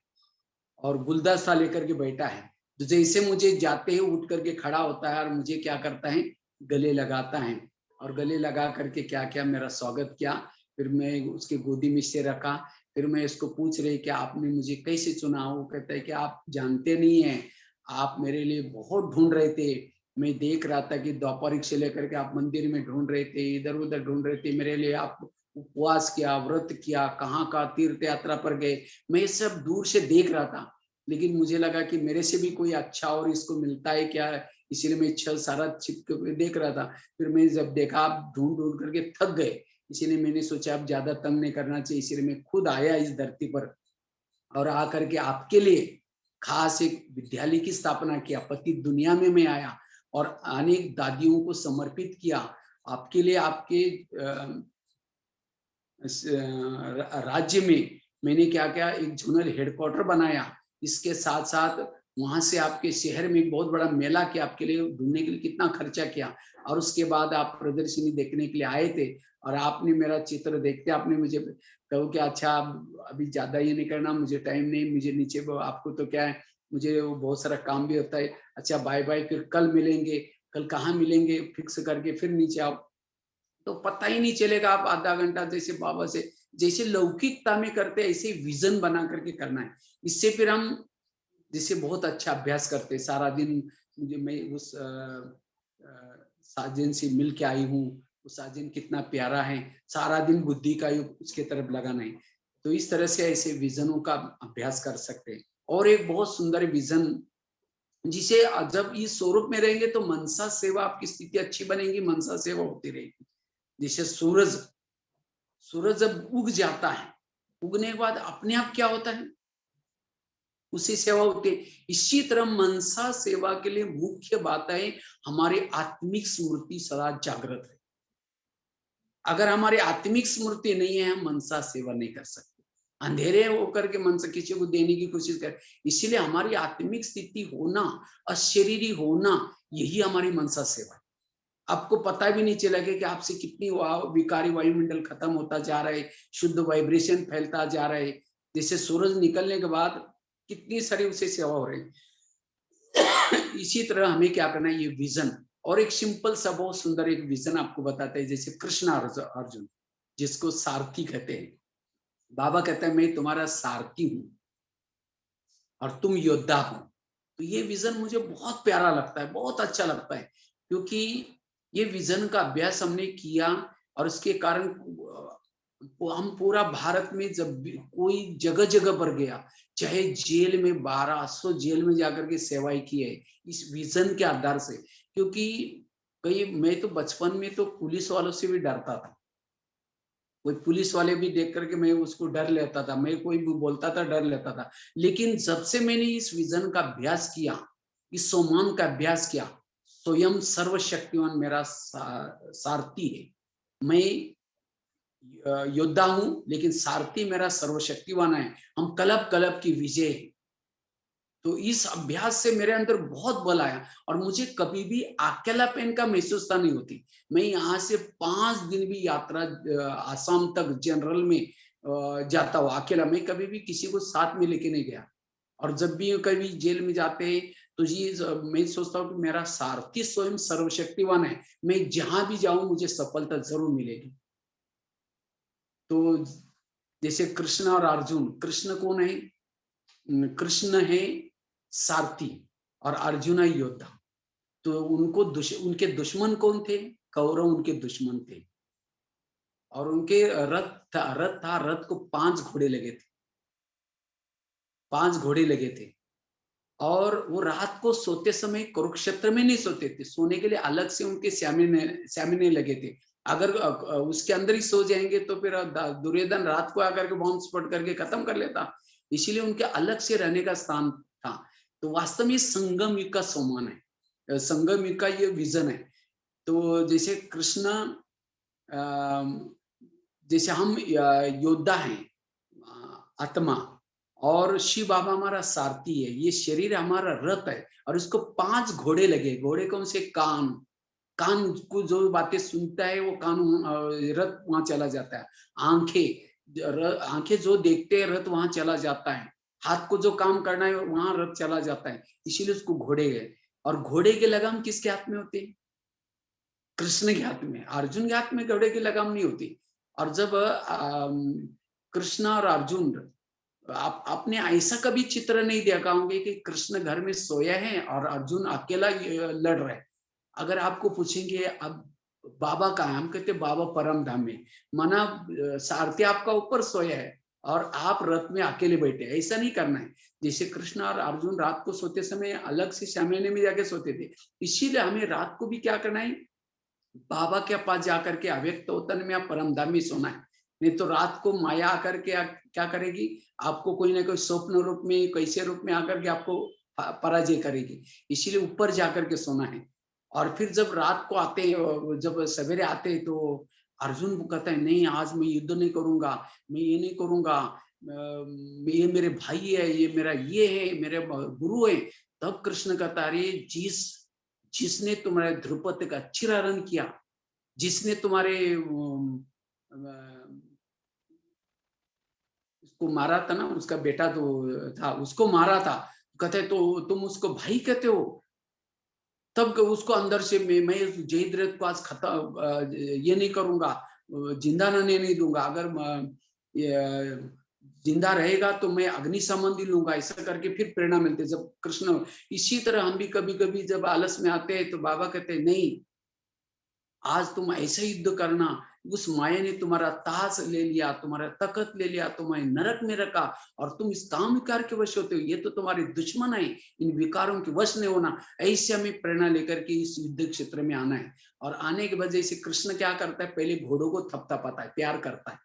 और गुलदस्ता लेकर के बैठा है। तो जैसे मुझे जाते ही उठ करके खड़ा होता है और मुझे क्या करता है, गले लगाता है, और गले लगा करके क्या क्या मेरा स्वागत किया। फिर मैं उसके गोदी में से रखा। फिर मैं इसको पूछ रही कि आपने मुझे कैसे चुना। वो कहता है कि आप जानते नहीं है, आप मेरे लिए बहुत ढूंढ रहे थे। मैं देख रहा था कि द्वापरिक से लेकर के आप मंदिर में ढूंढ रहे थे, इधर उधर ढूंढ रहे थे मेरे लिए। आप उपवास किया, व्रत किया, कहाँ का तीर्थ यात्रा पर गए, मैं सब दूर से देख रहा था। लेकिन मुझे लगा कि मेरे से भी कोई अच्छा और इसको मिलता है क्या, इसीलिए मैं छल सारा छिप के देख रहा था। फिर मैं जब देखा आप ढूंढ ढूंढ करके थक गए, इसीलिए मैंने सोचा अब ज्यादा तंग नहीं करना चाहिए, इसीलिए मैं खुद आया इस धरती पर और आकर के आपके लिए खास एक विद्यालय की स्थापना किया। पति दुनिया में मैं आया और अनेक दादियों को समर्पित किया आपके लिए। आपके राज्य में मैंने क्या क्या एक जोनल हेडक्वार्टर बनाया। इसके साथ साथ वहां से आपके शहर में बहुत बड़ा मेला किया, आपके लिए ढूंढने के लिए कितना खर्चा किया। और उसके बाद आप प्रदर्शनी देखने के लिए आए थे और आपने मेरा चित्र देखते आपने मुझे कहो कि अच्छा अभी ज्यादा ये नहीं करना, मुझे टाइम नहीं, मुझे नीचे आपको तो क्या है, मुझे बहुत सारा काम भी होता है। अच्छा बाय बाय, फिर कल मिलेंगे। कल कहाँ मिलेंगे फिक्स करके फिर नीचे आओ, तो पता ही नहीं चलेगा। आप आधा घंटा जैसे बाबा से जैसे लौकिकता में करते ऐसे विजन बना करके करना है। इससे फिर हम जैसे बहुत अच्छा अभ्यास करते सारा दिन। मुझे मैं उस साजन से मिल के आई हूँ, वो साजन कितना प्यारा है, सारा दिन बुद्धि का योग उसके तरफ लगाना है। तो इस तरह से ऐसे विजनों का अभ्यास कर सकते हैं। और एक बहुत सुंदर विजन जिसे जब इस स्वरूप में रहेंगे तो मनसा सेवा आपकी स्थिति अच्छी बनेगी, मनसा सेवा होती रहेगी। जैसे सूरज, सूरज जब उग जाता है, उगने के बाद अपने आप क्या होता है, उसी सेवा होती है। इसी तरह मनसा सेवा के लिए मुख्य बात है हमारी आत्मिक स्मृति सदा जागृत है। अगर हमारी आत्मिक स्मृति नहीं है, हम मनसा सेवा नहीं कर सकते। अंधेरे होकर के मन से किसी को देने की कोशिश कर, इसीलिए हमारी आत्मिक स्थिति होना, अशरीरी होना, यही हमारी मनसा सेवा है। आपको पता भी नहीं चलेगा कि आपसे कितनी विकारी वायुमंडल खत्म होता जा रहा है, शुद्ध वाइब्रेशन फैलता जा रहा है। जैसे सूरज निकलने के बाद कितनी सारी उसे सेवा हो रही है। इसी तरह हमें क्या करना है, ये विजन, और एक सिंपल सा बहुत सुंदर एक विजन आपको बताते हैं। जैसे कृष्ण अर्जुन, जिसको सारथी कहते हैं, बाबा कहते हैं मैं तुम्हारा सारथी हूं और तुम योद्धा हो। तो ये विजन मुझे बहुत प्यारा लगता है, बहुत अच्छा लगता है, क्योंकि ये विजन का अभ्यास हमने किया और उसके कारण हम पूरा भारत में जब भी कोई जगह जगह पर गया, चाहे जेल में 1200 जेल में जाकर के सेवाएं की है इस विजन के आधार से। क्योंकि कई, मैं तो बचपन में तो पुलिस वालों से भी डरता था, कोई पुलिस वाले भी देख करके मैं उसको डर लेता था, मैं कोई भी बोलता था डर लेता था। लेकिन जब से मैंने इस विजन का अभ्यास किया, इस सोमान का अभ्यास किया, स्वयं सर्वशक्तिमान मेरा सारथी है। मैं योद्धा हूं, लेकिन सारथी मेरा सर्वशक्तिवान है। हम कलब कलब की विजय है। तो इस अभ्यास से मेरे अंदर बहुत बल आया और मुझे कभी भी अकेलापन का महसूसता नहीं होती। मैं यहाँ से 5 दिन भी यात्रा आसाम तक जनरल में जाता हूँ अकेला, मैं कभी भी किसी को साथ में लेके नहीं गया। और जब भी कभी जेल में जाते हैं तो ये मैं सोचता हूँ कि मेरा सारथी स्वयं सर्वशक्तिवान है, मैं जहां भी जाऊं मुझे सफलता जरूर मिलेगी। तो जैसे कृष्ण और अर्जुन, कृष्ण कौन है, कृष्ण है सारथी और अर्जुन है योद्धा। तो उनको उनके दुश्मन कौन थे, कौरव उनके दुश्मन थे। और उनके रथ को 5 घोड़े लगे थे, 5 घोड़े लगे थे। और वो रात को सोते समय कुरुक्षेत्र में नहीं सोते थे, सोने के लिए अलग से उनके स्यामिने लगे थे। अगर उसके अंदर ही सो जाएंगे तो फिर दुर्योधन रात को आकर के बॉम्ब स्फोट करके खत्म कर लेता। इसीलिए उनके अलग से रहने का स्थान था। तो वास्तव में संगम युग का सम्मान है, संगम युग का ये विजन है। तो जैसे कृष्ण, जैसे हम योद्धा हैं, आत्मा, और शिव बाबा हमारा सारथी है, ये शरीर हमारा रथ है। और इसको 5 घोड़े लगे, घोड़े कौन से, कान, कान को जो बातें सुनता है वो कान, रथ वहां चला जाता है। आंखें, आंखें जो देखते हैं रथ वहां चला जाता है। हाथ को जो काम करना है वहां रथ चला जाता है, इसीलिए उसको घोड़े गए। और घोड़े के लगाम किसके हाथ में होते हैं, कृष्ण के हाथ में। अर्जुन के हाथ में घोड़े की लगाम नहीं होती। और जब कृष्ण और अर्जुन, आपने ऐसा कभी चित्र नहीं देखा होंगे कि कृष्ण घर में सोया है और अर्जुन अकेला लड़ रहा है। अगर आपको पूछेंगे अब बाबा कहाँ है, हम कहते बाबा परम धाम में, माना सारथी आपका ऊपर सोया है और आप रथ में अकेले बैठे। ऐसा नहीं करना है। जैसे कृष्ण और अर्जुन रात को सोते समय अलग से सामने में जाके सोते थे, इसीलिए हमें रात को भी क्या करना है, बाबा के पास जाकर के अव्यक्त होतन में आप परम धाम में सोना है। नहीं तो रात को माया आकर के क्या करेगी, आपको कोई ना कोई स्वप्न रूप में, कैसे रूप में आकर के आपको पराजय करेगी। इसीलिए ऊपर जाकर के सोना है। और फिर जब रात को आते हैं, जब सवेरे आते हैं, तो अर्जुन को कहता है नहीं आज मैं युद्ध नहीं करूंगा, मैं ये नहीं करूंगा, ये मेरे भाई है, ये मेरा ये है, मेरे गुरु है। तब कृष्ण कहता है जिसने तुम्हारे ध्रुपद का चिरारण किया, जिसने तुम्हारे उसको मारा था ना, उसका बेटा तो था, उसको मारा था, कहते तो तुम उसको भाई कहते हो। तब उसको अंदर से मैं जयद्रथ को आज खत्म ये नहीं करूंगा, जिंदा नहीं दूंगा। अगर जिंदा रहेगा तो मैं अग्नि संबंधी लूंगा, ऐसा करके फिर प्रेरणा मिलती है जब कृष्ण। इसी तरह हम भी कभी कभी जब आलस में आते हैं तो बाबा कहते हैं नहीं, आज तुम ऐसा युद्ध करना उस माया ने तुम्हारा ताज ले लिया, तुम्हारा तखत ले लिया, तुम्हें नरक में रखा और तुम इस काम विकार के वश होते हो, ये तो तुम्हारे दुश्मन है, इन विकारों के वश नहीं होना। ऐसे हमें प्रेरणा लेकर के इस युद्ध क्षेत्र में आना है। और आने के बाद जैसे कृष्ण क्या करता है, पहले घोड़ों को थपथपाता है, प्यार करता है,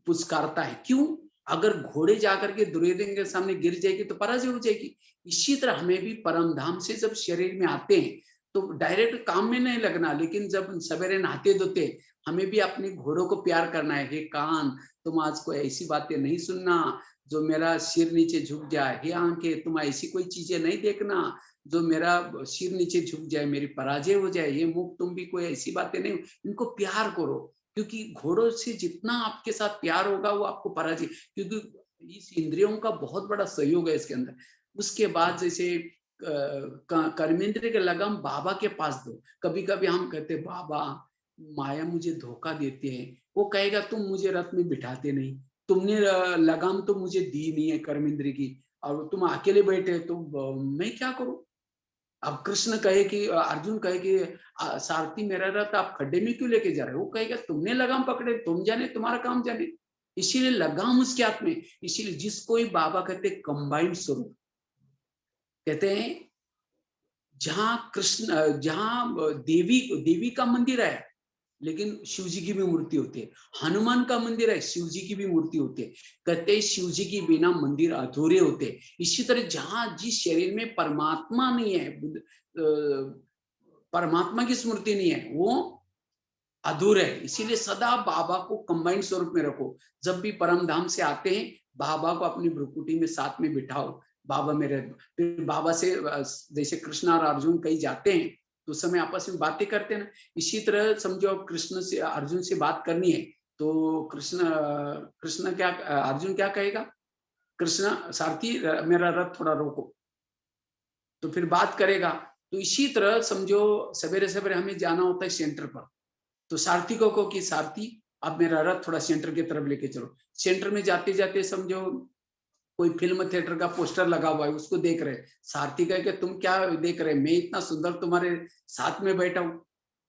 पुचकारता है। क्यों? अगर घोड़े जाकर के दुर्योधन के सामने गिर जाएगी तो पराजय हो जाएगी। इसी तरह हमें भी परम धाम से जब शरीर में आते हैं तो डायरेक्ट काम में नहीं लगना, लेकिन जब सवेरे नहाते धोते हमें भी अपने घोड़ों को प्यार करना है। हे कान, तुम आज को ऐसी बातें नहीं सुनना जो मेरा सिर नीचे झुक जाए। हे आंखें, तुम ऐसी कोई चीजें नहीं देखना जो मेरा सिर नीचे झुक जाए, मेरी पराजय हो जाए। ये मुख, तुम भी कोई ऐसी बातें नहीं, इनको प्यार करो, क्योंकि घोड़ों से जितना आपके साथ प्यार होगा वो आपको पराजय, क्योंकि इस इंद्रियों का बहुत बड़ा सहयोग है इसके अंदर। उसके बाद जैसे कर्मेंद्र के लगाम बाबा के पास दो। कभी कभी हम कहते बाबा माया मुझे धोखा देते हैं, वो कहेगा तुम मुझे रथ में बिठाते नहीं, तुमने लगाम तो मुझे दी नहीं है कर्मेंद्र की, और तुम अकेले बैठे तो मैं क्या करूं। अब कृष्ण कहे कि अर्जुन कहे कि सारथी मेरा रथ आप खड्डे में क्यों लेके जा रहे हो, वो कहेगा तुमने लगाम पकड़े, तुम जाने, तुम्हारा काम जाने। इसीलिए लगाम उसके हाथ में। इसीलिए जिसको ही बाबा कहते कंबाइंड स्वरूप कहते हैं, जहां कृष्ण, जहां देवी देवी का मंदिर है लेकिन शिव जी की भी मूर्ति होती है, हनुमान का मंदिर है शिव जी की भी मूर्ति होती है। कहते शिव जी के बिना मंदिर अधूरे होते। इसी तरह जहां जिस शरीर में परमात्मा नहीं है, परमात्मा की स्मृति नहीं है, वो अधूरे है। इसीलिए सदा बाबा को कंबाइंड स्वरूप में रखो। जब भी परम धाम से आते हैं बाबा को अपनी भ्रुकुटी में साथ में बिठाओ, बाबा मेरे। फिर बाबा से जैसे कृष्ण और अर्जुन कहीं जाते हैं तो उस समय आपस में बातें करते हैं ना, इसी तरह समझो कृष्ण से अर्जुन से बात करनी है तो कृष्ण कृष्ण क्या, अर्जुन क्या कहेगा, कृष्ण सारथी मेरा रथ थोड़ा रोको, तो फिर बात करेगा। तो इसी तरह समझो सवेरे सवेरे हमें जाना होता है सेंटर पर, तो सारथी को कहो कि सारथी अब मेरा रथ थोड़ा सेंटर की तरफ लेके चलो। सेंटर में जाते जाते समझो कोई फिल्म थिएटर का पोस्टर लगा हुआ है, उसको देख रहे, सारथी कहे कि तुम क्या देख रहे, मैं इतना सुंदर तुम्हारे साथ में बैठा हूँ।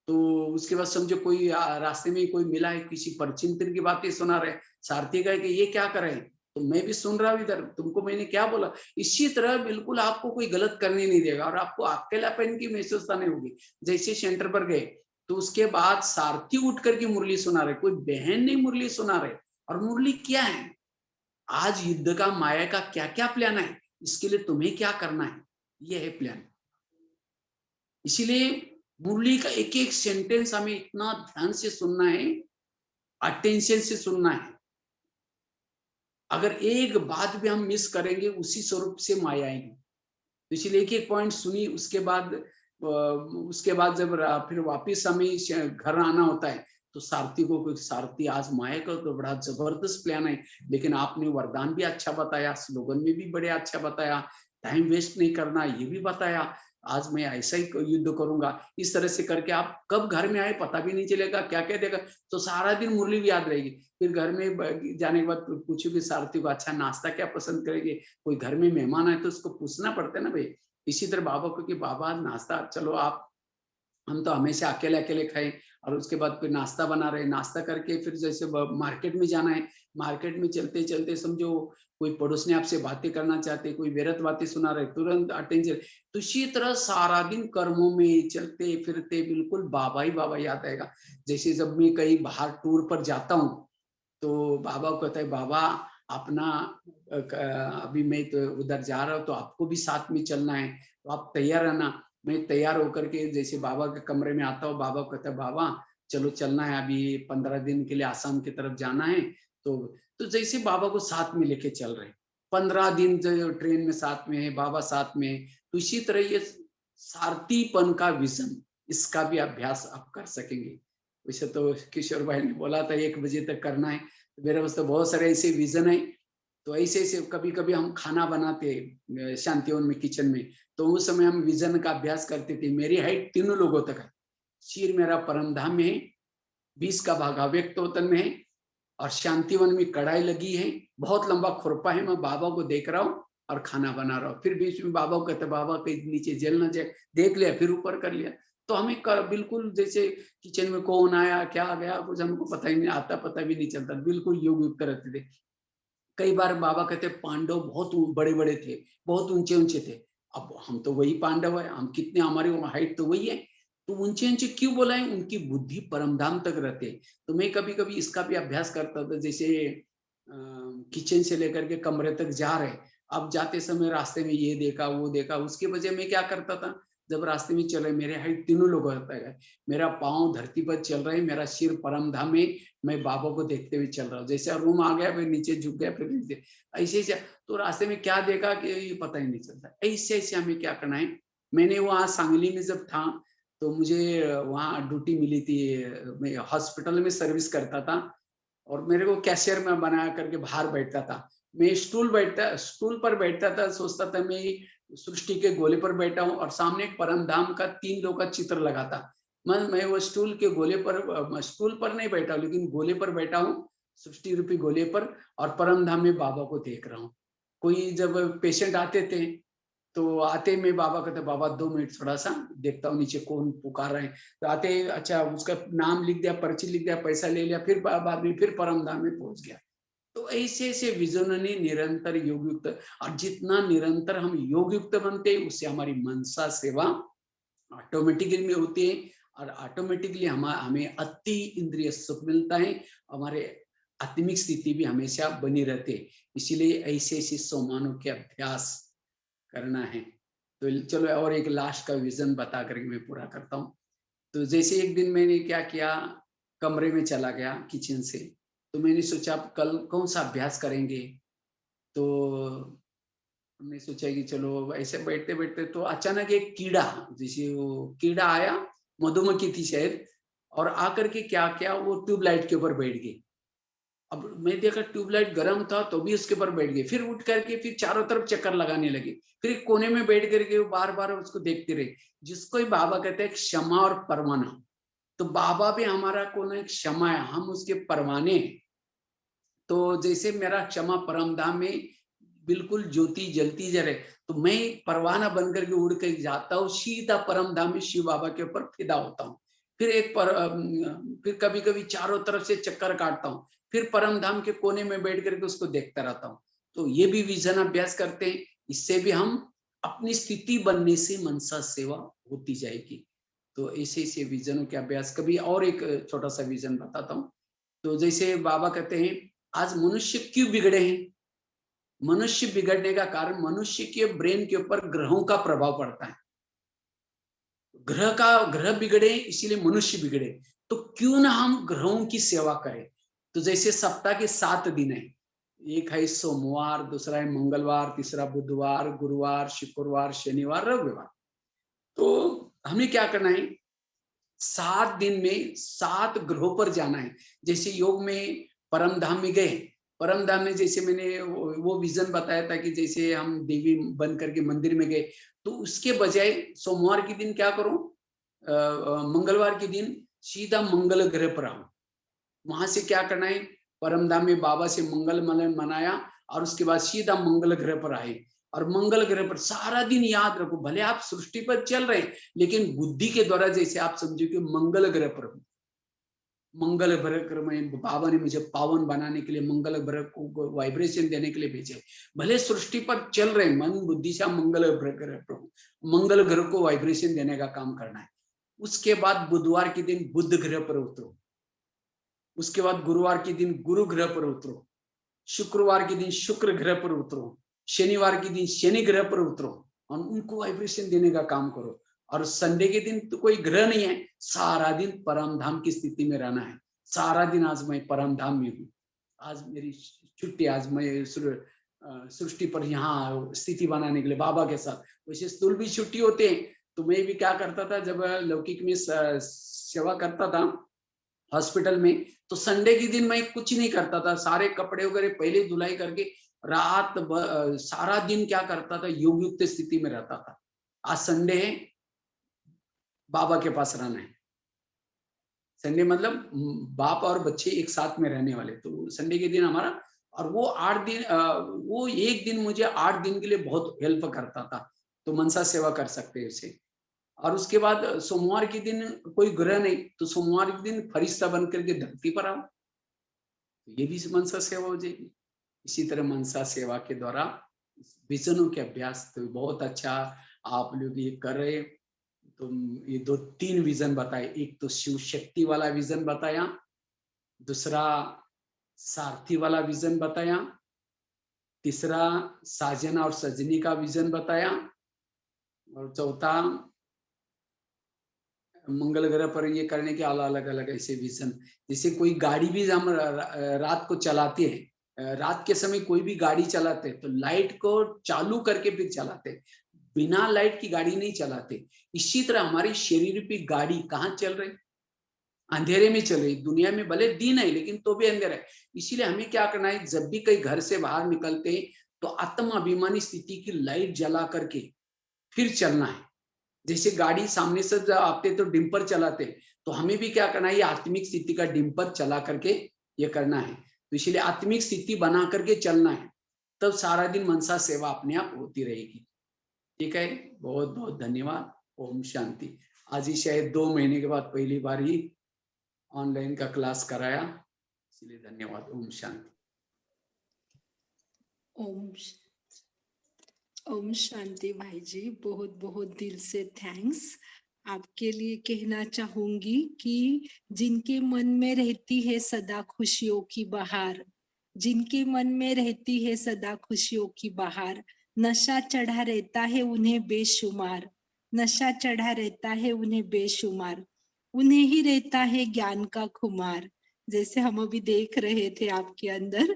तो उसके बाद समझो कोई रास्ते में कोई मिला है, किसी परचिंतन की बातें सुना रहे, सारथी कहे कि ये क्या कर रहे हैं, तो मैं भी सुन रहा हूँ इधर, तुमको मैंने क्या बोला। इसी तरह बिल्कुल आपको कोई गलत करने नहीं देगा और आपको अकेलापन की महसूसता नहीं होगी। जैसे सेंटर पर गए तो उसके बाद सारथी उठ करके मुरली सुना रहे, कोई बहन नहीं मुरली सुना रहे। और मुरली क्या है, आज युद्ध का माया का क्या क्या प्लान है, इसके लिए तुम्हें क्या करना है, ये है प्लान। इसीलिए मुरली का एक एक सेंटेंस हमें इतना ध्यान से सुनना है, अटेंशन से सुनना है। अगर एक बात भी हम मिस करेंगे उसी स्वरूप से माया आएगी। तो इसीलिए एक एक पॉइंट सुनी, उसके बाद जब फिर वापिस हमें घर आना होता है तो सारथी को, सारथी आज माया का तो बड़ा जबरदस्त प्लान है, लेकिन आपने वरदान भी अच्छा बताया, स्लोगन में भी बड़े अच्छा बताया, टाइम वेस्ट नहीं करना ये भी बताया, आज मैं ऐसा ही युद्ध करूंगा। इस तरह से करके आप कब घर में आए पता भी नहीं चलेगा, क्या क्या देगा, तो सारा दिन मुरली भी याद रहेगी। फिर घर में जाने के बाद पूछोगे सारथी को, अच्छा नाश्ता क्या पसंद करेंगे, कोई घर में मेहमान आए तो उसको पूछना पड़ता है ना भाई। इसी तरह बाबा को कि बाबा नाश्ता, चलो आप, हम तो हमेशा अकेले अकेले खाए, और उसके बाद फिर नाश्ता बना रहे, नाश्ता करके फिर जैसे मार्केट में जाना है, मार्केट में चलते चलते समझो कोई पड़ोस ने आपसे बातें करना चाहते, कोई व्यर्थ बातें सुना रहे, तुरंत अटेंशन। तो इसी तरह सारा दिन कर्मों में चलते फिरते बिल्कुल बाबा ही बाबा याद आएगा। जैसे जब मैं कहीं बाहर टूर पर जाता हूँ तो बाबा को कहता है, बाबा अपना अभी मैं तो उधर जा रहा हूँ तो आपको भी साथ में चलना है, तो आप तैयार रहना। मैं तैयार होकर के जैसे बाबा के कमरे में आता हूँ, बाबा को कहता है, बाबा चलो चलना है, अभी 15 दिन के लिए आसाम की तरफ जाना है। तो जैसे बाबा को साथ में लेके चल रहे, 15 दिन जो ट्रेन में साथ में है, बाबा साथ में। तो इसी तरह ये सारथीपन का विजन, इसका भी अभ्यास आप कर सकेंगे। वैसे तो किशोर भाई ने बोला था 1 बजे तक करना है, मेरे पास तो बहुत सारे ऐसे विजन है। तो ऐसे ऐसे कभी कभी हम खाना बनाते शांतिवन में, किचन में, तो उस समय हम विजन का अभ्यास करते थे। मेरी हाइट 3 लोगों तक है, सिर मेरा परम धाम में है, 20 का भाग अव्यक्त वतन में है, और शांतिवन में कढ़ाई लगी है, बहुत लंबा खुरपा है, मैं बाबा को देख रहा हूँ और खाना बना रहा हूँ। फिर बीच में बाबा को कहते, बाबा कहीं नीचे जल ना जाए, देख लिया फिर ऊपर कर लिया। तो हमें बिल्कुल जैसे किचन में कौन आया क्या गया कुछ हमको पता ही नहीं आता, पता भी नहीं चलता, बिल्कुल योग युक्त रहते थे। कई बार बाबा कहते पांडव बहुत बड़े बड़े थे, बहुत ऊंचे ऊंचे थे। अब हम तो वही पांडव है, हम कितने, हमारी हाइट तो वही है, तो ऊंचे ऊंचे क्यों बोला है? उनकी बुद्धि परमधाम तक रहते। तो मैं कभी कभी इसका भी अभ्यास करता था, जैसे किचन से लेकर के कमरे तक जा रहे, अब जाते समय रास्ते में ये देखा वो देखा, उसके वजह मैं क्या करता था, जब रास्ते में चले मेरे हाइट तीनों लोग होता है, मेरा पाँव धरती पर चल रहा है, मेरा सिर परमधाम में, मैं बाबा को देखते हुए चल रहा हूँ। जैसे रूम आ गया फिर नीचे झुक गया, फिर नीचे, ऐसे ऐसे। तो रास्ते में क्या देखा कि ये पता ही नहीं चलता। ऐसे ऐसे हमें क्या करना है। मैंने वहाँ सांगली में जब था तो मुझे वहाँ ड्यूटी मिली थी, मैं हॉस्पिटल में सर्विस करता था और मेरे को कैशियर में बना करके बाहर बैठता था। मैं स्टूल पर बैठता था, सोचता था मैं सृष्टि के गोले पर बैठा हूँ और सामने एक परम धाम का 3 लोग का चित्र लगा था। मैं वो स्टूल के गोले पर, स्टूल पर नहीं बैठा लेकिन गोले पर बैठा हूँ, सृष्टि रूपी गोले पर, और परम धाम में बाबा को देख रहा हूँ। कोई जब पेशेंट आते थे तो आते में बाबा कहते बाबा 2 मिनट थोड़ा सा देखता हूँ नीचे कौन पुकार रहे हैं। तो आते अच्छा उसका नाम लिख दिया, पर्ची लिख दिया, पैसा ले लिया, फिर बाद में फिर परम धाम में पहुंच गया। तो ऐसे ऐसे विजननी निरंतर योग युक्त, और जितना निरंतर हम योग युक्त बनते हैं उससे हमारी मनसा सेवा ऑटोमेटिकली में होती है, और ऑटोमेटिकली हमें अति इंद्रिय सुख मिलता है, हमारे आत्मिक स्थिति भी हमेशा बनी रहती है। इसीलिए ऐसे ऐसे सोमानों के अभ्यास करना है। तो चलो और एक लास्ट का विजन बता करके मैं पूरा करता हूँ। तो जैसे एक दिन मैंने क्या किया, कमरे में चला गया किचन से, तो मैंने सोचा अब कल कौन सा अभ्यास करेंगे। तो हमने सोचा कि चलो ऐसे बैठते बैठते तो अचानक एक कीड़ा, जैसे वो कीड़ा आया, मधुमक्खी थी शायद, और आकर के क्या किया वो ट्यूबलाइट के ऊपर बैठ गई। अब मैं देखा ट्यूबलाइट गर्म था तो भी उसके ऊपर बैठ गई, फिर उठ करके फिर चारों तरफ चक्कर लगाने लगे, फिर एक कोने में बैठ करके वो बार बार उसको देखते रहे। जिसको ही बाबा कहते हैं क्षमा और परवाना। तो बाबा भी हमारा कौन है? क्षमा है, हम उसके परवाने हैं। तो जैसे मेरा क्षमा परम धाम में बिल्कुल ज्योति जलती जा रहे, तो मैं परवाना बनकर के उड़ के जाता हूँ सीधा परम धाम में, शिव बाबा के ऊपर फिदा होता हूँ। फिर फिर कभी कभी चारों तरफ से चक्कर काटता हूँ, फिर परम धाम के कोने में बैठ करके उसको देखता रहता हूँ। तो ये भी विजन अभ्यास करते हैं, इससे भी हम अपनी स्थिति बनने से मनसा सेवा होती जाएगी। तो ऐसे ऐसे विजनों के अभ्यास। कभी और एक छोटा सा विजन बताता हूँ। तो जैसे बाबा कहते हैं आज मनुष्य क्यों बिगड़े हैं? मनुष्य बिगड़ने का कारण मनुष्य के ब्रेन के ऊपर ग्रहों का प्रभाव पड़ता है। ग्रह बिगड़े इसीलिए मनुष्य बिगड़े। तो क्यों ना हम ग्रहों की सेवा करें। तो जैसे सप्ताह के 7 दिन है, एक है सोमवार, दूसरा है मंगलवार, तीसरा बुधवार, गुरुवार, शुक्रवार, शनिवार, रविवार। तो हमें क्या करना है, 7 दिन में 7 ग्रहों पर जाना है। जैसे योग में परम धाम में गए, परम धाम में जैसे मैंने वो विजन बताया था कि जैसे हम देवी बन करके मंदिर में गए, तो उसके बजाय सोमवार के दिन क्या करो, मंगलवार के दिन सीधा मंगल ग्रह पर आओ। वहां से क्या करना है, परम धाम में बाबा से मंगल मिलन मनाया, और उसके बाद सीधा मंगल ग्रह पर आए। और मंगल ग्रह पर सारा दिन याद रखो, भले आप सृष्टि पर चल रहे हैं लेकिन बुद्धि के द्वारा जैसे आप समझो कि मंगल ग्रह पर हूं। मंगल ग्रह में बाबा ने मुझे पावन बनाने के लिए मंगल ग्रह को वाइब्रेशन देने के लिए भेजे। भले सृष्टि पर चल रहे मन बुद्धि से मंगल ग्रह पर हूं, मंगल ग्रह को वाइब्रेशन देने का काम करना है। उसके बाद बुधवार के दिन बुध ग्रह पर उतरो, उसके बाद गुरुवार के दिन गुरु ग्रह पर उतरो, शुक्रवार के दिन शुक्र ग्रह पर उतरो, शनिवार के दिन शनि ग्रह पर उतरो और उनको वाइब्रेशन देने का काम करो। और संडे के दिन तो कोई ग्रह नहीं है, सारा दिन परम धाम की स्थिति में रहना है। सारा दिन आज मैं परम धाम में हूँ, आज मेरी छुट्टी, आज मैं सृष्टि पर यहाँ स्थिति बनाने के लिए बाबा के साथ। वैसे स्थूल भी छुट्टी होते हैं, तो मैं भी क्या करता था जब लौकिक में सेवा करता था हॉस्पिटल में, तो संडे के दिन मैं कुछ नहीं करता था, सारे कपड़े वगैरह पहले धुलाई करके सारा दिन क्या करता था, योग युक्त स्थिति में रहता था। आज संडे है, बाबा के पास रहना है। संडे मतलब बाप और बच्चे एक साथ में रहने वाले, तो संडे के दिन हमारा, और वो 8 दिन, वो एक दिन मुझे 8 दिन के लिए बहुत हेल्प करता था। तो मनसा सेवा कर सकते हैं उसे। और उसके बाद सोमवार के दिन कोई ग्रह नहीं, तो सोमवार के दिन फरिश्ता बन करके धरती पर आओ, तो ये भी मनसा सेवा हो जाएगी। इसी तरह मनसा सेवा के द्वारा विजनों के अभ्यास तो बहुत अच्छा आप लोग ये कर रहे। तो ये 2-3 विजन बताए, एक तो शिव शक्ति वाला विजन बताया, दूसरा सारथी वाला विजन बताया, तीसरा साजन और सजनी का विजन बताया, और चौथा मंगल ग्रह पर ये करने के अलग अलग ऐसे विजन। जैसे कोई गाड़ी भी हम रात को चलाते हैं, रात के समय कोई भी गाड़ी चलाते हैं तो लाइट को चालू करके फिर चलाते हैं, बिना लाइट की गाड़ी नहीं चलाते। इसी तरह हमारी शरीर की गाड़ी कहाँ चल रही, अंधेरे में चल रही। दुनिया में भले दिन है लेकिन तो भी अंधेरा है। इसीलिए हमें क्या करना है, जब भी कहीं घर से बाहर निकलते हैं तो आत्माभिमानी स्थिति की लाइट जला करके फिर चलना है। जैसे गाड़ी सामने से आते तो डिम्पर चलाते, तो हमें भी क्या करना है, ये आत्मिक स्थिति का डिम्पर चला करके ये करना है। तो इसलिए आत्मिक स्थिति बना करके चलना है, तब सारा दिन मनसा सेवा अपने आप होती रहेगी। ठीक है, बहुत बहुत धन्यवाद। ओम शांति। आज ही शायद 2 महीने के बाद पहली बार ही ऑनलाइन का क्लास कराया, इसलिए धन्यवाद। ओम शांति। ओम शांति भाई जी, बहुत बहुत दिल से थैंक्स। आपके लिए कहना चाहूंगी कि जिनके मन में रहती है सदा खुशियों की बहार, जिनके मन में रहती है सदा खुशियों की बहार, नशा चढ़ा रहता है उन्हें बेशुमार, नशा चढ़ा रहता है उन्हें बेशुमार, उन्हें ही रहता है ज्ञान का खुमार। जैसे हम अभी देख रहे थे आपके अंदर,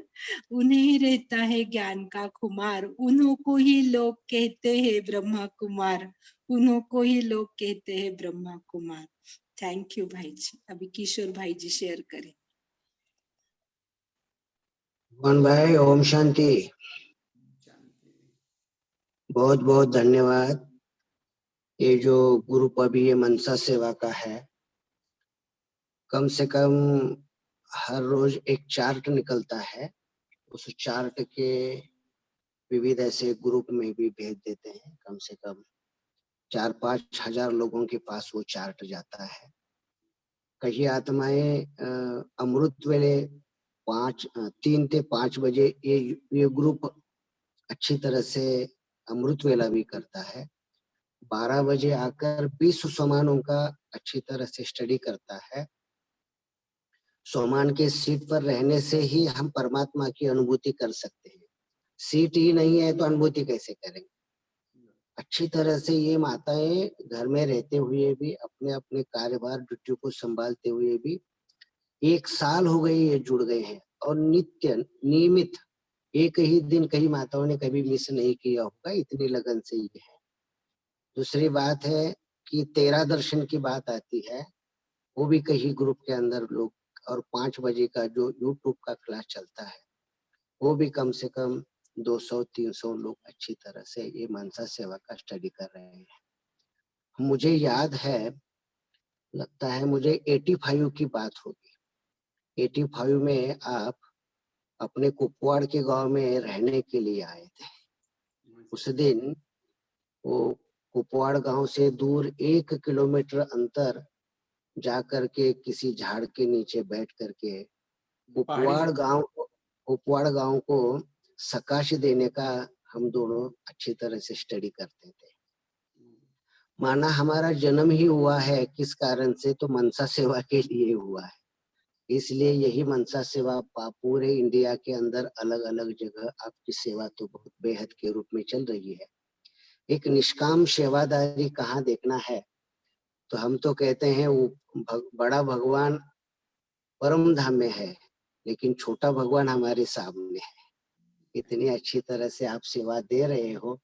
उन्हें ही रहता है ज्ञान का खुमार, उन्हों को ही लोग कहते हैं ब्रह्मा कुमार, उन्हों को ही लोग कहते हैं ब्रह्मा कुमार। थैंक यू भाई जी। अभी किशोर भाई जी शेयर करें। भगवान भाई ओम शांति। बहुत बहुत धन्यवाद। ये जो ग्रुप अभी ये मनसा सेवा का है, कम से कम हर रोज एक चार्ट निकलता है, उस चार्ट के विविध ऐसे ग्रुप में भी भेज देते हैं। कम से कम 4-5 हजार लोगों के पास वो चार्ट जाता है। कई आत्माएं अमृत वेले 3 से 5 बजे ये ग्रुप अच्छी तरह से अमृत वेला भी करता है। 12 बजे आकर 20 सोमानों का अच्छी तरह से स्टडी करता है। सोमान के सीट पर रहने से ही हम परमात्मा की अनुभूति कर सकते हैं। सीट ही नहीं है तो अनुभूति कैसे करेंगे। अच्छी तरह से ये माताएं घर में रहते हुए भी अपने अपने कार्यभार ड्यूटी को संभालते हुए भी 1 साल हो गए ये जुड़ गए हैं, और नित्य नियमित एक ही दिन कई माताओं ने कभी मिस नहीं किया होगा, इतनी लगन से ये है। दूसरी बात है कि 13 दर्शन की बात आती है, वो भी कहीं ग्रुप के अंदर लोग, और 5 बजे का जो यूट्यूब का क्लास चलता है वो भी कम से कम 200-300 लोग अच्छी तरह से ये मनसा सेवा का स्टडी कर रहे हैं। मुझे याद है, लगता है मुझे 85 की बात होगी। 85 में आप अपने कुपवाड़ के गांव में रहने के लिए आए थे। उस दिन वो कुपवाड़ गांव से दूर 1 किलोमीटर अंतर जाकर के किसी झाड़ के नीचे बैठ करके कुपवाड़ गांव को सकाश देने का हम दोनों अच्छी तरह से स्टडी करते थे। माना हमारा जन्म ही हुआ है किस कारण से, तो मनसा सेवा के लिए हुआ है। इसलिए यही मनसा सेवा पूरे इंडिया के अंदर अलग अलग जगह आपकी सेवा तो बहुत बेहद के रूप में चल रही है। एक निष्काम सेवादारी कहाँ देखना है, तो हम तो कहते हैं वो बड़ा भगवान परम धाम में है, लेकिन छोटा भगवान हमारे सामने है। इतनी अच्छी तरह से आप सेवा दे रहे हो,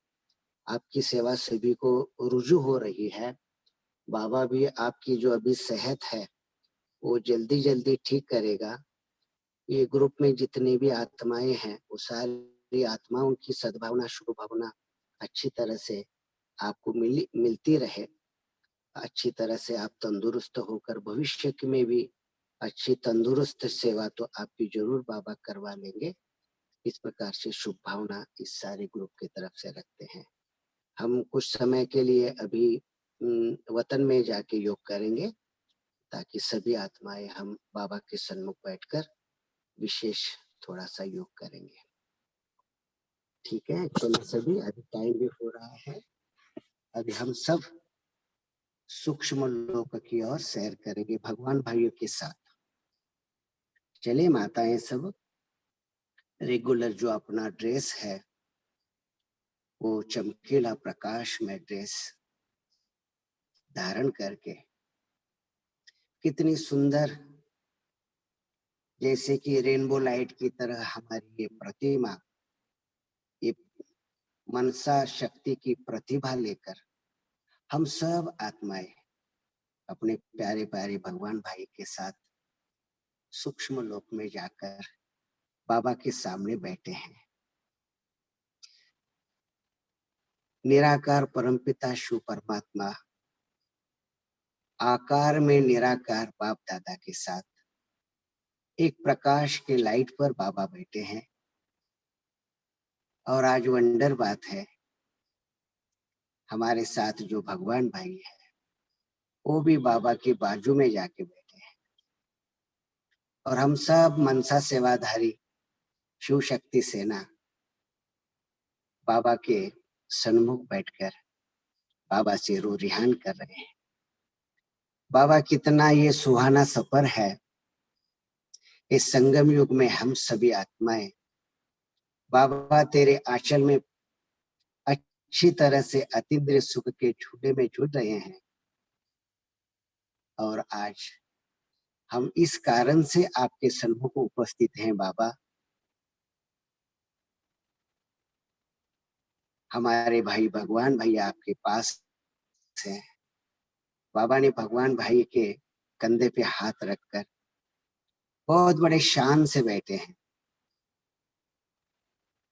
आपकी सेवा सभी को रुजू हो रही है। बाबा भी आपकी जो अभी सेहत है वो जल्दी जल्दी ठीक करेगा। ये ग्रुप में जितनी भी आत्माएं हैं वो सारी आत्माओं की सद्भावना शुभ भावना अच्छी तरह से आपको मिलती रहे। अच्छी तरह से आप तंदुरुस्त होकर भविष्य में भी अच्छी तंदुरुस्त सेवा तो आपकी जरूर बाबा करवा लेंगे। इस प्रकार से शुभ भावना इस सारे ग्रुप की तरफ से रखते हैं। हम कुछ समय के लिए अभी वतन में जाके योग करेंगे, ताकि सभी आत्माएं हम बाबा के सन्मुख बैठकर विशेष थोड़ा सा योग करेंगे। ठीक है, चलो सभी, अभी टाइम भी हो रहा है। अभी हम सब सूक्ष्म लोक की ओर सैर करेंगे भगवान भाइयों के साथ। चले माताएं सब रेगुलर जो अपना ड्रेस है वो चमकीला प्रकाश में ड्रेस धारण करके कितनी सुंदर, जैसे कि रेनबो लाइट की तरह हमारी ये प्रतिमा, ये मनसा शक्ति की प्रतिभा लेकर हम सब आत्माएं अपने प्यारे प्यारे भगवान भाई के साथ सूक्ष्म लोक में जाकर बाबा के सामने बैठे हैं। निराकार परमपिता शिव परमात्मा आकार में निराकार बाप दादा के साथ एक प्रकाश के लाइट पर बाबा बैठे हैं। और आज वंडर बात है, हमारे साथ जो भगवान भाई है वो भी बाबा के बाजू में जाके बैठे हैं। और हम सब मनसा सेवाधारी शिव शक्ति सेना बाबा के सन्मुख बैठकर बाबा से रू रिहान कर रहे हैं। बाबा कितना ये सुहाना सफर है, इस संगम युग में हम सभी आत्माएं बाबा तेरे आंचल में अच्छी तरह से अतीन्द्रिय सुख के झूले में झूल रहे हैं। और आज हम इस कारण से आपके सन्मुख उपस्थित हैं बाबा। हमारे भाई भगवान भाई आपके पास हैं। बाबा ने भगवान भाई के कंधे पे हाथ रखकर बहुत बड़े शान से बैठे हैं।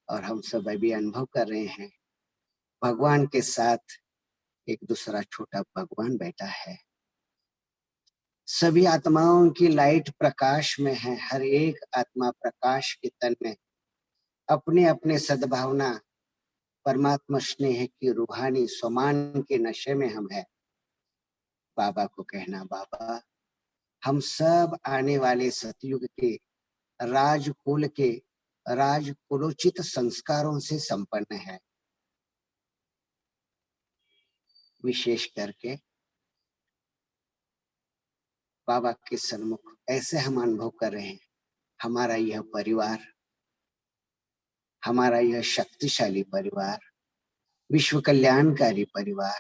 और हम सब अभी अनुभव कर रहे हैं, भगवान के साथ एक दूसरा छोटा भगवान बैठा है। सभी आत्माओं की लाइट प्रकाश में है। हर एक आत्मा प्रकाश के तन में अपने अपने सद्भावना परमात्मा स्नेह की रूहानी स्वमान के नशे में हम है। बाबा को कहना, बाबा हम सब आने वाले सतयुग के राजकुल के राजकुलोचित संस्कारों से संपन्न है। विशेष करके बाबा के सन्मुख ऐसे हम अनुभव कर रहे हैं, हमारा यह परिवार, हमारा यह शक्तिशाली परिवार, विश्व कल्याणकारी परिवार,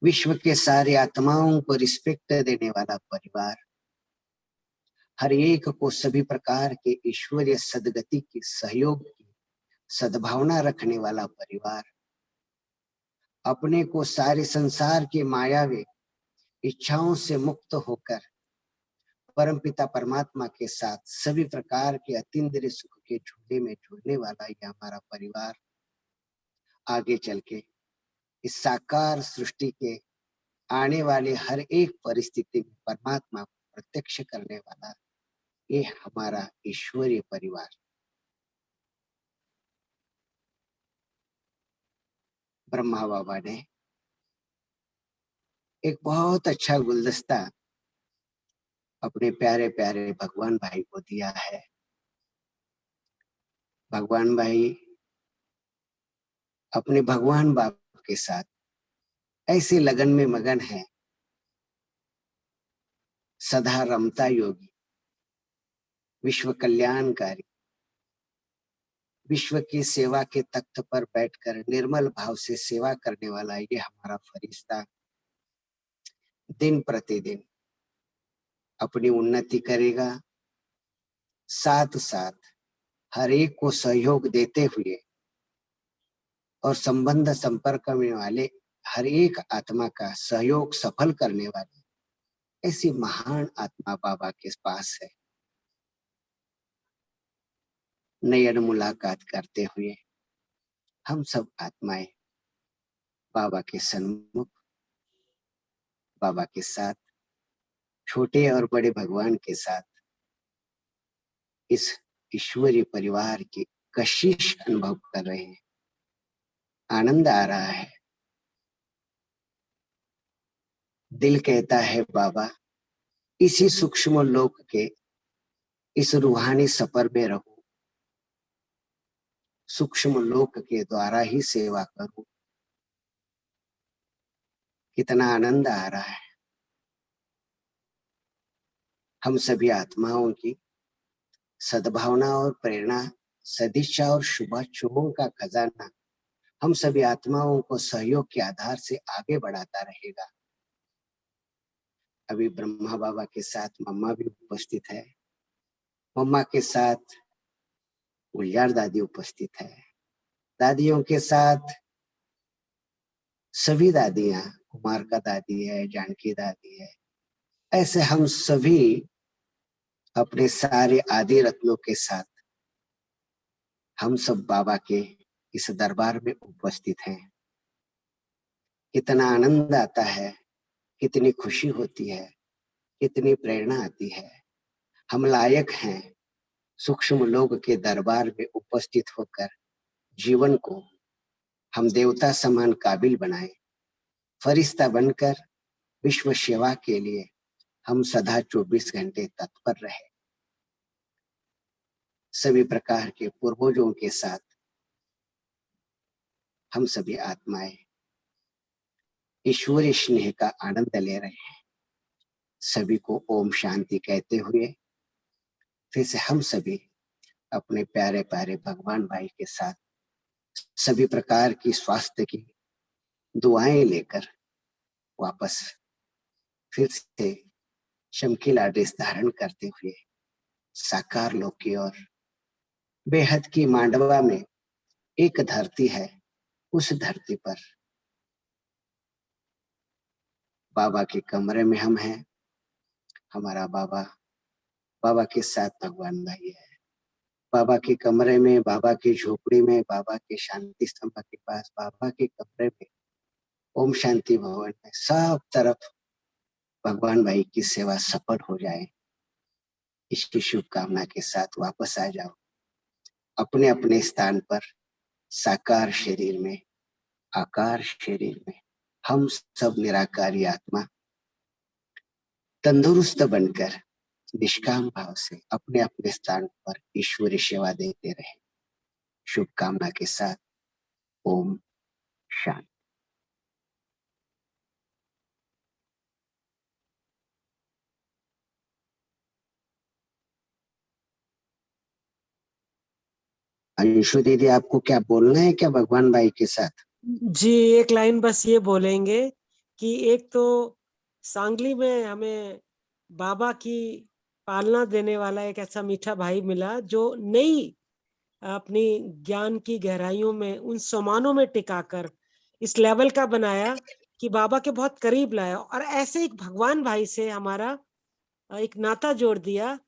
विश्व के सारे आत्माओं को रिस्पेक्ट देने वाला परिवार, हर एक को सभी प्रकार के ईश्वरीय सदगति की सहयोग की सद्भावना रखने वाला परिवार, अपने को सारे संसार के मायावी इच्छाओं से मुक्त होकर परमपिता परमात्मा के साथ सभी प्रकार के अतीन्द्रिय सुख के झूले में झूलने वाला यह हमारा परिवार आगे चल के इस साकार सृष्टि के आने वाले हर एक परिस्थिति में परमात्मा को प्रत्यक्ष करने वाला ये हमारा ईश्वरीय परिवार। ब्रह्मा बाबा ने एक बहुत अच्छा गुलदस्ता अपने प्यारे प्यारे भगवान भाई को दिया है। भगवान भाई अपने भगवान बाप के साथ ऐसे लगन में मगन है, सदा रमता योगी, विश्व कल्याणकारी, विश्व की सेवा के तख्त पर बैठकर निर्मल भाव से सेवा करने वाला ये हमारा फरिश्ता दिन प्रतिदिन अपनी उन्नति करेगा, साथ साथ हर एक को सहयोग देते हुए और संबंध संपर्क में वाले हर एक आत्मा का सहयोग सफल करने वाली ऐसी महान आत्मा बाबा के पास है। नयन मुलाकात करते हुए हम सब आत्माएं बाबा के सन्मुख, बाबा के साथ, छोटे और बड़े भगवान के साथ इस ईश्वरीय परिवार की कशिश अनुभव कर रहे हैं। आनंद आ रहा है। दिल कहता है बाबा इसी सूक्ष्म लोक के इस रूहानी सफर में रहूं, सूक्ष्म लोक के द्वारा ही सेवा करूं। कितना आनंद आ रहा है। हम सभी आत्माओं की सद्भावना और प्रेरणा, सदिच्छा और शुभों का खजाना हम सभी आत्माओं को सहयोग के आधार से आगे बढ़ाता रहेगा। अभी ब्रह्मा बाबा के साथ मम्मा भी उपस्थित है, मम्मा के साथ गुलजार दादी उपस्थित है, दादियों के साथ सभी दादियां, कुमार का दादी है, जानकी दादी है। ऐसे हम सभी अपने सारे आदि रत्नों के साथ हम सब बाबा के इस दरबार में उपस्थित हैं। कितना आनंद आता है, कितनी खुशी होती है, कितनी प्रेरणा आती है। हम लायक हैं सूक्ष्म लोक के दरबार में उपस्थित होकर जीवन को हम देवता समान काबिल बनाए, फरिश्ता बनकर विश्व सेवा के लिए हम सदा 24 घंटे तत्पर रहे। सभी प्रकार के पूर्वजों के साथ हम सभी आत्माएं ईश्वरीय स्नेह का आनंद ले रहे हैं। सभी को ओम शांति कहते हुए फिर से हम सभी अपने प्यारे प्यारे भगवान भाई के साथ सभी प्रकार की स्वास्थ्य की दुआएं लेकर वापस फिर से चमकीला ड्रेस धारण करते हुए साकार लोक की ओर, बेहद की मांडवा में एक धरती है, उस धरती पर बाबा के कमरे में हम हैं। हमारा बाबा, बाबा के साथ भगवान भाई है। बाबा के कमरे में, बाबा की झोपड़ी में, बाबा के शांति स्तंभ के पास, बाबा के कमरे में, ओम शांति भवन में, सब तरफ भगवान भाई की सेवा सफल हो जाए, इसकी शुभकामना के साथ वापस आ जाओ अपने अपने स्थान पर। साकार शरीर में, आकार शरीर में हम सब निराकारी आत्मा तंदुरुस्त बनकर निष्काम भाव से अपने अपने स्थान पर ईश्वरीय सेवा देते रहे। शुभकामना के साथ ओम शांति। अंशु दीदी, आपको क्या बोलना है क्या भगवान भाई के साथ? जी, एक लाइन बस ये बोलेंगे कि एक तो सांगली में हमें बाबा की पालना देने वाला एक ऐसा मीठा भाई मिला जो नई अपनी ज्ञान की गहराइयों में उन समानों में टिकाकर इस लेवल का बनाया कि बाबा के बहुत करीब लाया। और ऐसे एक भगवान भाई से हमारा एक नाता जोड़ दिया।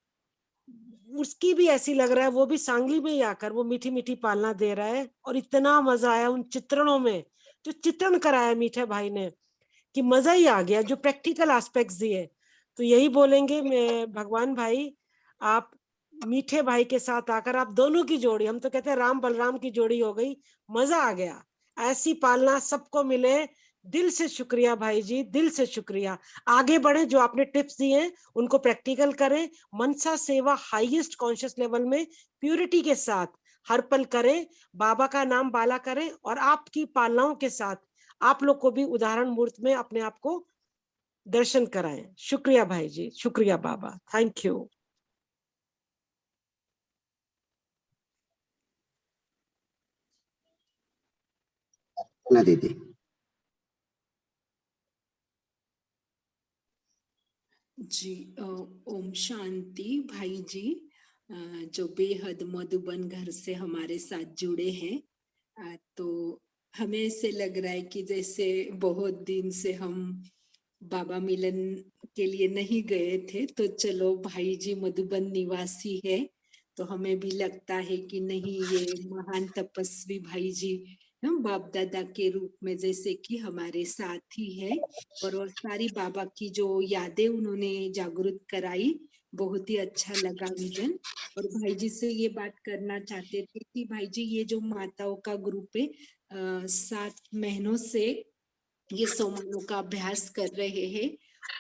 उसकी भी ऐसी लग रहा है, वो भी सांगली में ही आकर वो मीठी मीठी पालना दे रहा है। और इतना मजा आया उन चित्रणों में, जो चित्रण कराया मीठे भाई ने, कि मजा ही आ गया, जो प्रैक्टिकल एस्पेक्ट्स दिए। तो यही बोलेंगे मैं, भगवान भाई आप मीठे भाई के साथ आकर आप दोनों की जोड़ी, हम तो कहते हैं राम बलराम की जोड़ी हो गई, मजा आ गया। ऐसी पालना सबको मिले। दिल से शुक्रिया भाई जी, दिल से शुक्रिया। आगे बढ़े, जो आपने टिप्स दिए हैं उनको प्रैक्टिकल करें। मनसा सेवा हाईएस्ट कॉन्शियस लेवल में प्यूरिटी के साथ हर पल करें, बाबा का नाम बाला करें, और आपकी पालनाओं के साथ आप लोग को भी उदाहरण मूर्त में अपने आप को दर्शन कराएं। शुक्रिया भाई जी, शुक्रिया बाबा, थैंक यू। ना दीदी। जी, ओम शांति भाई जी, जो बेहद मधुबन घर से हमारे साथ जुड़े हैं। तो हमें ऐसे लग रहा है कि जैसे बहुत दिन से हम बाबा मिलन के लिए नहीं गए थे, तो चलो भाई जी मधुबन निवासी है, तो हमें भी लगता है कि नहीं, ये महान तपस्वी भाई जी हम बाप दादा के रूप में जैसे कि हमारे साथ ही है। और सारी बाबा की जो यादें उन्होंने जागृत कराई, बहुत ही अच्छा लगा विजन। और भाई जी से ये बात करना चाहते थे कि भाई जी, ये जो माताओं का ग्रुप है 7 महीनों से ये सोमानों का अभ्यास कर रहे हैं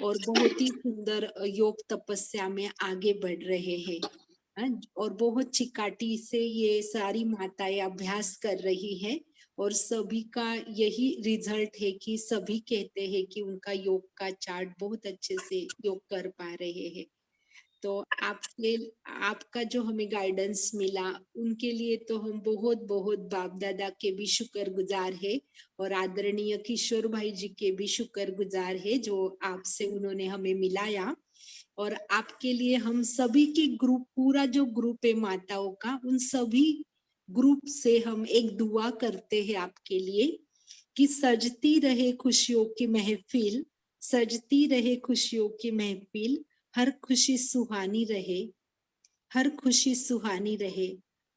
और बहुत ही सुंदर योग तपस्या में आगे बढ़ रहे हैं। और बहुत चिकाटी से ये सारी माताएं अभ्यास कर रही है और सभी का यही रिजल्ट है कि सभी कहते हैं कि उनका योग का चार्ट बहुत अच्छे से योग कर पा रहे हैं। तो आपका जो हमें गाइडेंस मिला उनके लिए तो हम बहुत बहुत बाप दादा के भी शुक्रगुजार है और आदरणीय किशोर भाई जी के भी शुक्रगुजार है जो आपसे उन्होंने हमें मिलाया। और आपके लिए हम सभी की ग्रुप, पूरा जो ग्रुप है माताओं का, उन सभी ग्रुप से हम एक दुआ करते हैं आपके लिए कि सजती रहे खुशियों की महफिल, सजती रहे खुशियों की महफिल, हर खुशी सुहानी रहे, हर खुशी सुहानी रहे।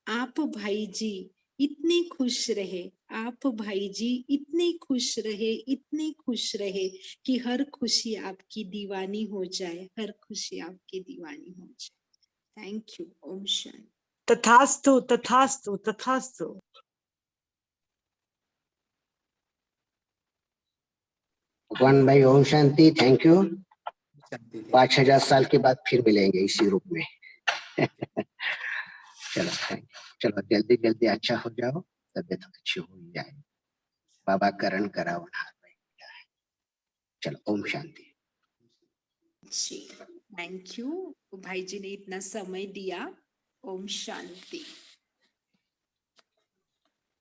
आप भाई जी इतने खुश रहे, आप भाई जी इतने खुश रहे, इतने खुश रहे कि हर खुशी आपकी दीवानी हो जाए, हर खुशी आपकी दीवानी हो जाए। Thank you. ओम शांति। तथास्तु तथास्तु तथास्तु। भगवान भाई ओम शांति। Thank you. शांति देव। 5000 साल के बाद फिर मिलेंगे इसी रूप में। चलो थैंक यू। चलो जल्दी जल्दी अच्छा हो जाओ, तबियत अच्छी हो जाए। बाबा करण कराओ हाथ में। चलो ओम शांति। जी थैंक यू, भाई जी ने इतना समय दिया। ओम शांति।